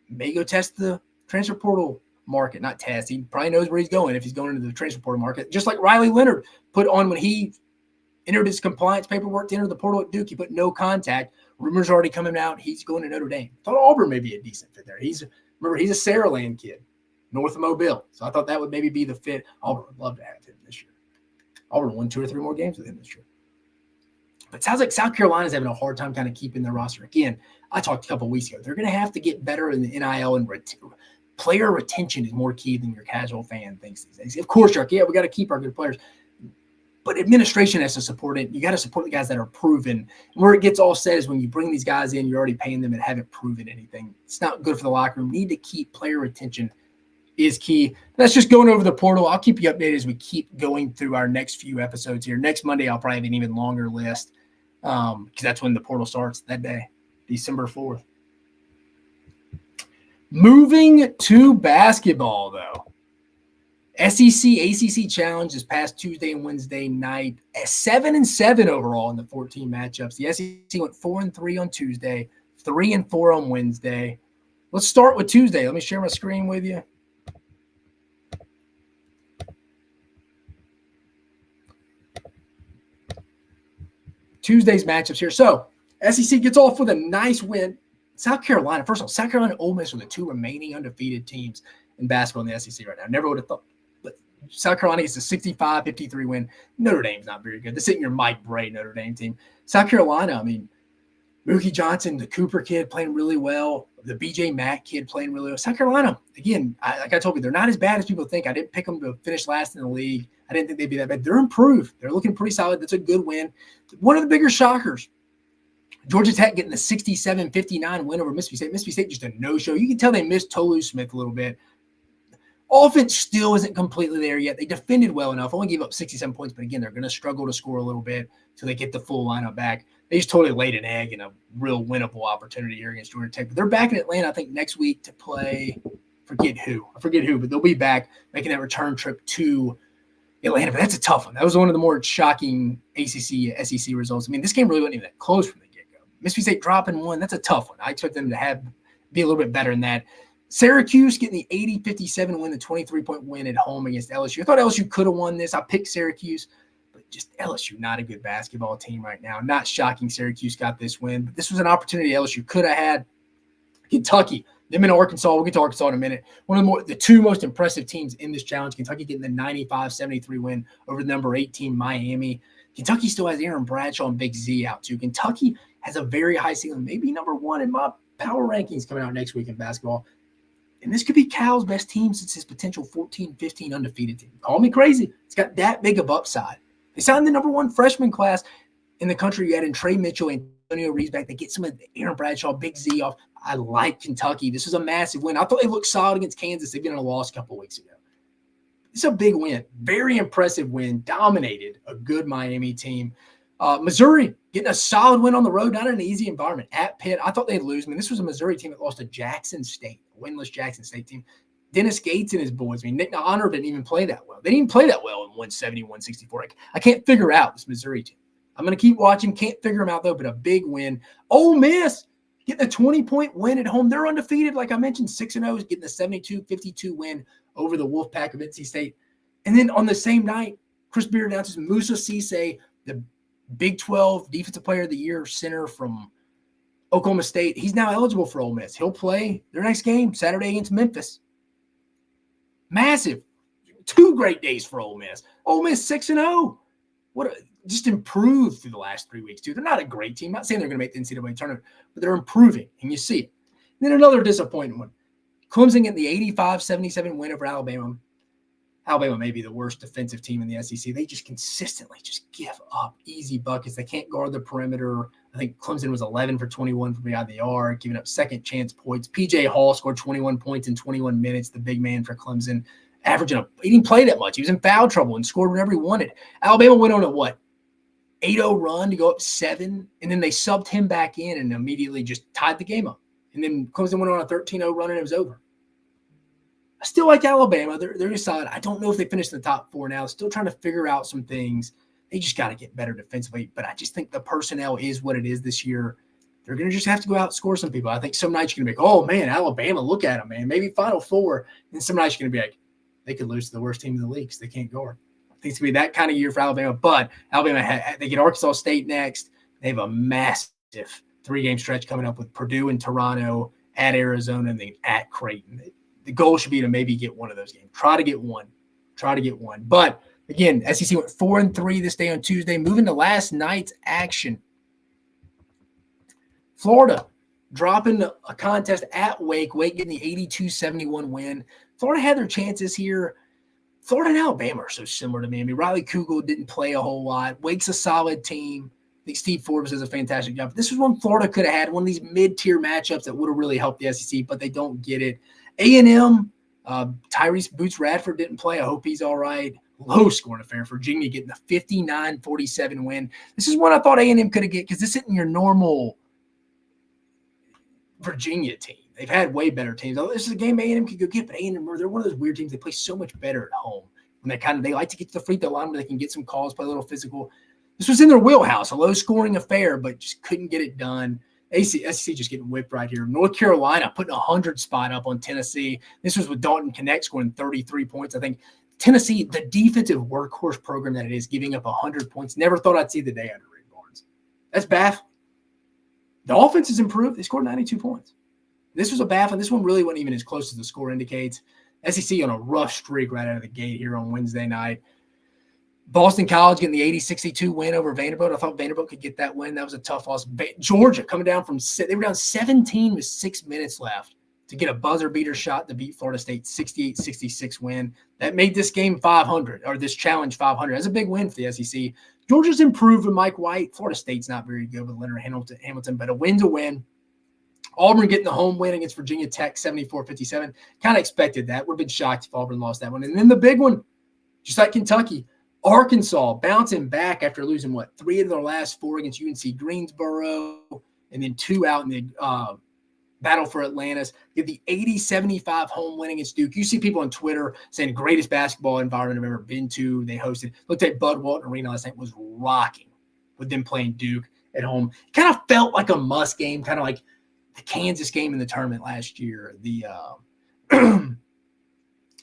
may go test the transfer portal market. Not test. He probably knows where he's going if he's going into the transfer portal market. Just like Riley Leonard put on when he entered his compliance paperwork to enter the portal at Duke. He put no contact. Rumors already coming out. He's going to Notre Dame. Thought Auburn may be a decent fit there. He's a Saraland kid, north of Mobile. So I thought that would maybe be the fit. Auburn would love to have him this year. Auburn won 2 or 3 more games with him this year. But it sounds like South Carolina's having a hard time kind of keeping their roster. Again, I talked a couple of weeks ago. They're going to have to get better in the NIL, and player retention is more key than your casual fan thinks these days. Of course, you're like, yeah, we got to keep our good players. But administration has to support it. You got to support the guys that are proven. And where it gets all said is when you bring these guys in, you're already paying them and haven't proven anything. It's not good for the locker room. Need to keep player retention is key. That's just going over the portal. I'll keep you updated as we keep going through our next few episodes here. Next Monday, I'll probably have an even longer list because that's when the portal starts that day, December 4th. Moving to basketball, though. SEC, ACC challenge this past Tuesday and Wednesday night. 7-7 overall in the 14 matchups. The SEC went 4-3 on Tuesday, 3-4 on Wednesday. Let's start with Tuesday. Let me share my screen with you. Tuesday's matchups here. So, SEC gets off with a nice win. South Carolina, first of all, South Carolina and Ole Miss are the 2 remaining undefeated teams in basketball in the SEC right now. Never would have thought. But South Carolina gets a 65-53 win. Notre Dame's not very good. This isn't your Mike Bray Notre Dame team. South Carolina, I mean, Mookie Johnson, the Cooper kid playing really well. The BJ Mach kid playing really well. South Carolina, again, like I told you, they're not as bad as people think. I didn't pick them to finish last in the league. I didn't think they'd be that bad. They're improved. They're looking pretty solid. That's a good win. One of the bigger shockers, Georgia Tech getting the 67-59 win over Mississippi State. Mississippi State just a no-show. You can tell they missed Tolu Smith a little bit. Offense still isn't completely there yet. They defended well enough. Only gave up 67 points, but again, they're going to struggle to score a little bit until they get the full lineup back. They just totally laid an egg in a real winnable opportunity here against Georgia Tech. But they're back in Atlanta, I think, next week to play – I forget who, but they'll be back making that return trip to Atlanta. But that's a tough one. That was one of the more shocking ACC, SEC results. I mean, this game really wasn't even that close from the get-go. Mississippi State dropping one, that's a tough one. I expect them to be a little bit better than that. Syracuse getting the 80-57 win, the 23-point win at home against LSU. I thought LSU could have won this. I picked Syracuse, but just LSU, not a good basketball team right now. Not shocking Syracuse got this win, but this was an opportunity LSU could have had. Kentucky, them in Arkansas. We'll get to Arkansas in a minute. The 2 most impressive teams in this challenge. Kentucky getting the 95-73 win over the number 18 Miami. Kentucky still has Aaron Bradshaw and Big Z out too. Kentucky has a very high ceiling, maybe number 1 in my power rankings coming out next week in basketball. And this could be Cal's best team since his potential 14-15 undefeated team. Call me crazy. It's got that big of upside. They signed the number 1 freshman class in the country. You had in Trey Mitchell and Antonio Reeves back. They get some of Aaron Bradshaw, Big Z off. I like Kentucky. This is a massive win. I thought they looked solid against Kansas. They've been in a loss a couple of weeks ago. It's a big win. Very impressive win. Dominated a good Miami team. Missouri getting a solid win on the road, not in an easy environment. At Pitt, I thought they'd lose. I mean, this was a Missouri team that lost to Jackson State, a winless Jackson State team. Dennis Gates and his boys. I mean, Nick Honor didn't even play that well. They didn't even play that well in 170, 164. I can't figure out this Missouri team. I'm going to keep watching. Can't figure them out, though, but a big win. Ole Miss getting a 20-point win at home. They're undefeated. Like I mentioned, 6-0 is getting a 72-52 win over the Wolfpack of NC State. And then on the same night, Chris Beard announces Musa Cisse, the Big 12 Defensive Player of the Year center from Oklahoma State. He's now eligible for Ole Miss. He'll play their next game Saturday against Memphis. Massive. 2 great days for Ole Miss. Ole Miss 6-0. Just improved through the last 3 weeks, too. They're not a great team. I'm not saying they're going to make the NCAA tournament, but they're improving, and you see it. And then another disappointing one. Clemson getting the 85-77 win over Alabama. Alabama may be the worst defensive team in the SEC. They just consistently just give up easy buckets. They can't guard the perimeter. I think Clemson was 11 for 21 from beyond the arc, giving up second chance points. PJ Hall scored 21 points in 21 minutes, the big man for Clemson, he didn't play that much. He was in foul trouble and scored whenever he wanted. Alabama went on a 8-0 run to go up 7, and then they subbed him back in and immediately just tied the game up. And then Clemson went on a 13-0 run and it was over. I still like Alabama. They're just solid. I don't know if they finished in the top 4 now. Still trying to figure out some things. They just got to get better defensively. But I just think the personnel is what it is this year. They're going to just have to go out and score some people. I think some nights you're going to be like, oh, man, Alabama, look at them, man. Maybe Final Four. And some nights you're going to be like, they could lose to the worst team in the league because they can't guard. I think it's going to be that kind of year for Alabama. But Alabama, they get Arkansas State next. They have a massive 3-game stretch coming up with Purdue and Toronto, at Arizona, and then at Creighton. The goal should be to maybe get one of those games. Try to get one. But again, SEC went 4-3 this day on Tuesday. Moving to last night's action. Florida dropping a contest at Wake. Wake getting the 82-71 win. Florida had their chances here. Florida and Alabama are so similar to me. I mean, Riley Kugel didn't play a whole lot. Wake's a solid team. I think Steve Forbes does a fantastic job. But this was one Florida could have had, one of these mid-tier matchups that would have really helped the SEC, but they don't get it. A&M, Tyrese Boots Radford didn't play. I hope he's all right. Low-scoring affair. Virginia getting the 59-47 win. This is one I thought A&M could have get because this isn't your normal Virginia team. They've had way better teams. This is a game A&M could go get, but A&M, they're one of those weird teams. They play so much better at home. When they like to get to the free throw line where they can get some calls, play a little physical. This was in their wheelhouse, a low-scoring affair, but just couldn't get it done. SEC just getting whipped right here. North Carolina putting a 100 spot up on Tennessee. This was with Dalton Connect scoring 33 points. I think Tennessee, the defensive workhorse program that it is, giving up 100 points. Never thought I'd see the day under Rick Barnes. That's baffling. The offense has improved. They scored 92 points. This was a baffling. This one really wasn't even as close as the score indicates. SEC on a rough streak right out of the gate here on Wednesday night. Boston College getting the 80-62 win over Vanderbilt. I thought Vanderbilt could get that win. That was a tough loss. Georgia coming down they were down 17 with 6 minutes left to get a buzzer beater shot to beat Florida State 68-66 win. That made this game 500, or this challenge 500. That's a big win for the SEC. Georgia's improved with Mike White. Florida State's not very good with Leonard Hamilton, but a win's a win. Auburn getting the home win against Virginia Tech 74-57. Kind of expected that. Would have been shocked if Auburn lost that one. And then the big one, just like Kentucky, Arkansas bouncing back after losing, 3 of their last 4 against UNC Greensboro, and then 2 out in the battle for Atlantis. Get the 80-75 home win against Duke. You see people on Twitter saying greatest basketball environment I've ever been to. They hosted. Looked at Bud Walton Arena last night, was rocking with them playing Duke at home. Kind of felt like a must game, kind of like the Kansas game in the tournament last year. The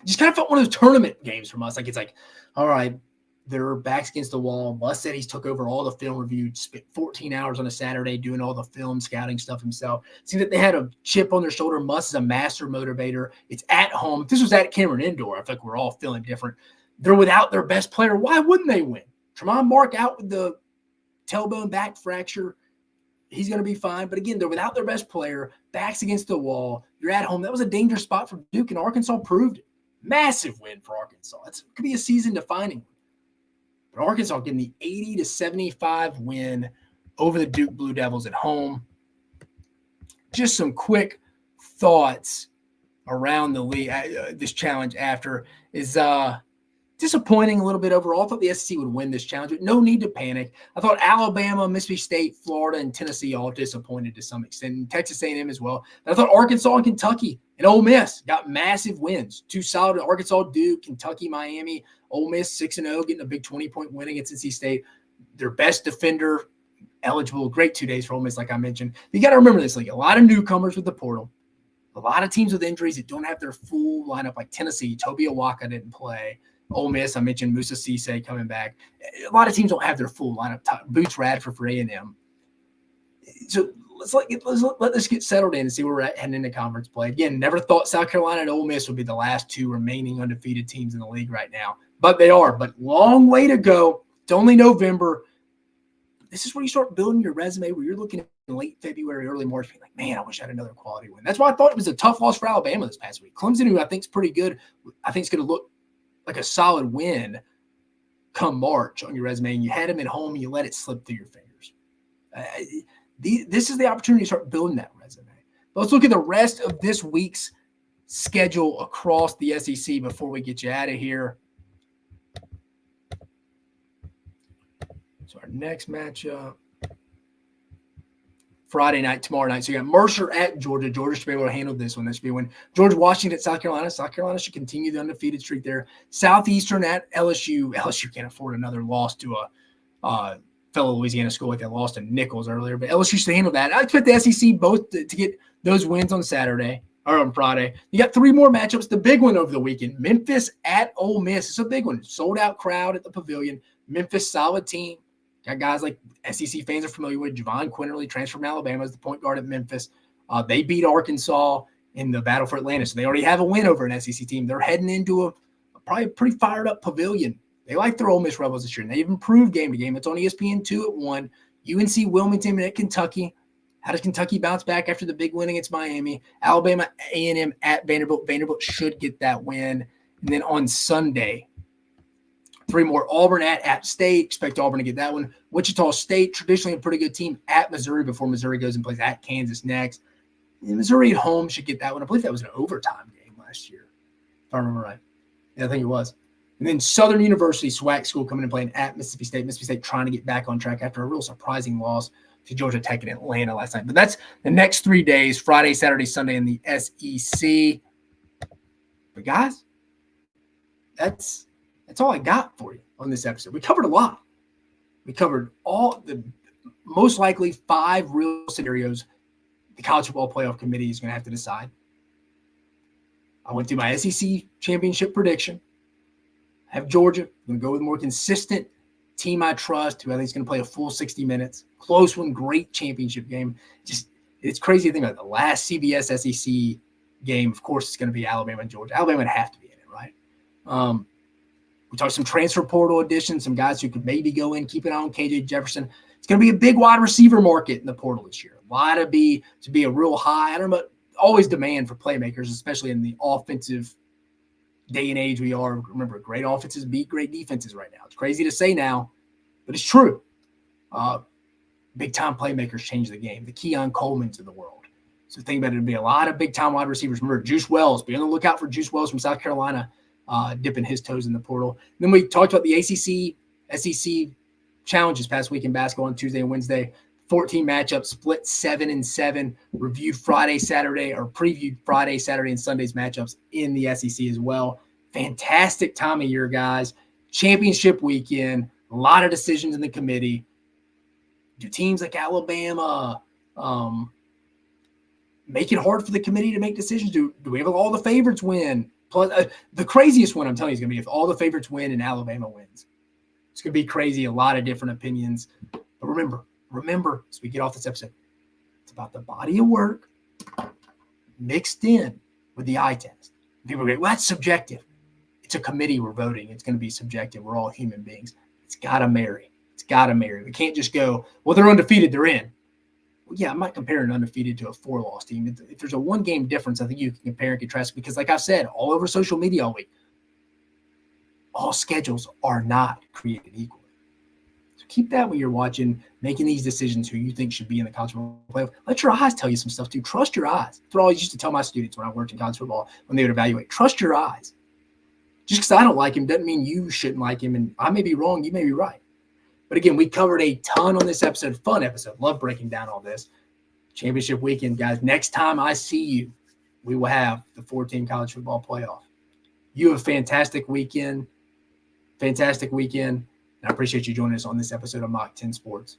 just kind of felt one of those tournament games from us. Like, it's like, all right, their backs against the wall. Muss said he's took over all the film review, spent 14 hours on a Saturday doing all the film scouting stuff himself. Seemed that they had a chip on their shoulder. Muss is a master motivator. It's at home. If this was at Cameron Indoor, I feel like we're all feeling different. They're without their best player. Why wouldn't they win? Tremont Mark out with the tailbone back fracture. He's going to be fine. But again, they're without their best player. Backs against the wall. You're at home. That was a dangerous spot for Duke, and Arkansas proved it. Massive win for Arkansas. It could be a season-defining one. But Arkansas getting the 80-75 win over the Duke Blue Devils at home. Just some quick thoughts around the league. This challenge after is disappointing a little bit overall. I thought the SEC would win this challenge, but no need to panic. I thought Alabama, Mississippi State, Florida, and Tennessee all disappointed to some extent, and Texas A&M as well. But I thought Arkansas and Kentucky and Ole Miss got massive wins. 2 solid: Arkansas, Duke, Kentucky, Miami. Ole Miss 6-0, getting a big 20-point win against NC State. Their best defender eligible. Great 2 days for Ole Miss, like I mentioned. You got to remember this league. A lot of newcomers with the portal. A lot of teams with injuries that don't have their full lineup, like Tennessee. Toby Awaka didn't play. Ole Miss, I mentioned Musa Cisse coming back. A lot of teams don't have their full lineup. Boots Radford for A&M. So let's let this get settled in and see where we're at heading into conference play. Again, never thought South Carolina and Ole Miss would be the last 2 remaining undefeated teams in the league right now. But they are. But long way to go. It's only November. This is where you start building your resume, where you're looking at late February, early March, being like, man, I wish I had another quality win. That's why I thought it was a tough loss for Alabama this past week. Clemson, who I think is pretty good, I think it's going to look like a solid win come March on your resume, and you had them at home and you let it slip through your fingers. This is the opportunity to start building that resume. But let's look at the rest of this week's schedule across the SEC before we get you out of here. So our next matchup, Friday night, tomorrow night. So you got Mercer at Georgia. Georgia should be able to handle this one. This should be a win. Georgia Washington at South Carolina. South Carolina should continue the undefeated streak there. Southeastern at LSU. LSU can't afford another loss to a fellow Louisiana school like they lost to Nichols earlier, but LSU should handle that. I expect the SEC both to get those wins on Saturday or on Friday. You got 3 more matchups. The big one over the weekend, Memphis at Ole Miss. It's a big one. Sold out crowd at the Pavilion. Memphis, solid team. Got guys like SEC fans are familiar with. Javon Quinterly, transferred from Alabama, as the point guard at Memphis. They beat Arkansas in the battle for Atlanta, so they already have a win over an SEC team. They're heading into probably a pretty fired up Pavilion. They like their Ole Miss Rebels this year, and they've improved game to game. It's on ESPN2 at 1. UNC Wilmington at Kentucky. How does Kentucky bounce back after the big win against Miami? Alabama A&M at Vanderbilt. Vanderbilt should get that win. And then on Sunday, 3 more. Auburn at App State. Expect Auburn to get that one. Wichita State, traditionally a pretty good team, at Missouri before Missouri goes and plays at Kansas next. And Missouri at home should get that one. I believe that was an overtime game last year, if I remember right. Yeah, I think it was. And then Southern University, SWAC school, coming and playing at Mississippi State. Mississippi State trying to get back on track after a real surprising loss to Georgia Tech in Atlanta last night. But that's the next 3 days, Friday, Saturday, Sunday in the SEC. But guys, that's all I got for you on this episode. We covered a lot. We covered all the most likely 5 real scenarios the College Football Playoff Committee is going to have to decide. I went through my SEC championship prediction. I have Georgia. I'm going to go with a more consistent team I trust, who I think is going to play a full 60 minutes. Close one, great championship game. Just, it's crazy to think about the last CBS SEC game. Of course, it's going to be Alabama and Georgia. Alabama would have to be in it, right? We talked some transfer portal additions, some guys who could maybe go in, keep an eye on KJ Jefferson. It's going to be a big wide receiver market in the portal this year. A lot to be a real high. I don't know, always demand for playmakers, especially in the offensive day and age we are. Remember, great offenses beat great defenses right now. It's crazy to say now, but it's true. Big-time playmakers change the game. The Keon Colemans of the world. So think about it. It'll be a lot of big-time wide receivers. Remember, Juice Wells. Be on the lookout for Juice Wells from South Carolina, dipping his toes in the portal. And then we talked about the ACC, SEC challenges past week in basketball on Tuesday and Wednesday. 14 matchups, split 7-7, reviewed Friday, Saturday, or previewed Friday, Saturday, and Sunday's matchups in the SEC as well. Fantastic time of year, guys. Championship weekend, a lot of decisions in the committee. Do teams like Alabama make it hard for the committee to make decisions? Do we have all the favorites win? Plus, the craziest one, I'm telling you, is going to be if all the favorites win and Alabama wins. It's going to be crazy, a lot of different opinions. But remember, as we get off this episode, it's about the body of work mixed in with the eye test. People go, well, that's subjective. It's a committee we're voting. It's going to be subjective. We're all human beings. It's got to marry. We can't just go, well, they're undefeated, they're in. Well, yeah, I'm not comparing an undefeated to a 4-loss team. If there's a 1-game difference, I think you can compare and contrast, because like I've said all over social media all week, all schedules are not created equally. So keep that when you're watching, making these decisions, who you think should be in the college football playoff. Let your eyes tell you some stuff too. Trust your eyes. That's what I always used to tell my students when I worked in college football, when they would evaluate. Trust your eyes. Just because I don't like him doesn't mean you shouldn't like him. And I may be wrong. You may be right. But again, we covered a ton on this episode. Fun episode. Love breaking down all this. Championship weekend, guys. Next time I see you, we will have the 4-team college football playoff. You have a fantastic weekend. And I appreciate you joining us on this episode of Mach 10 Sports.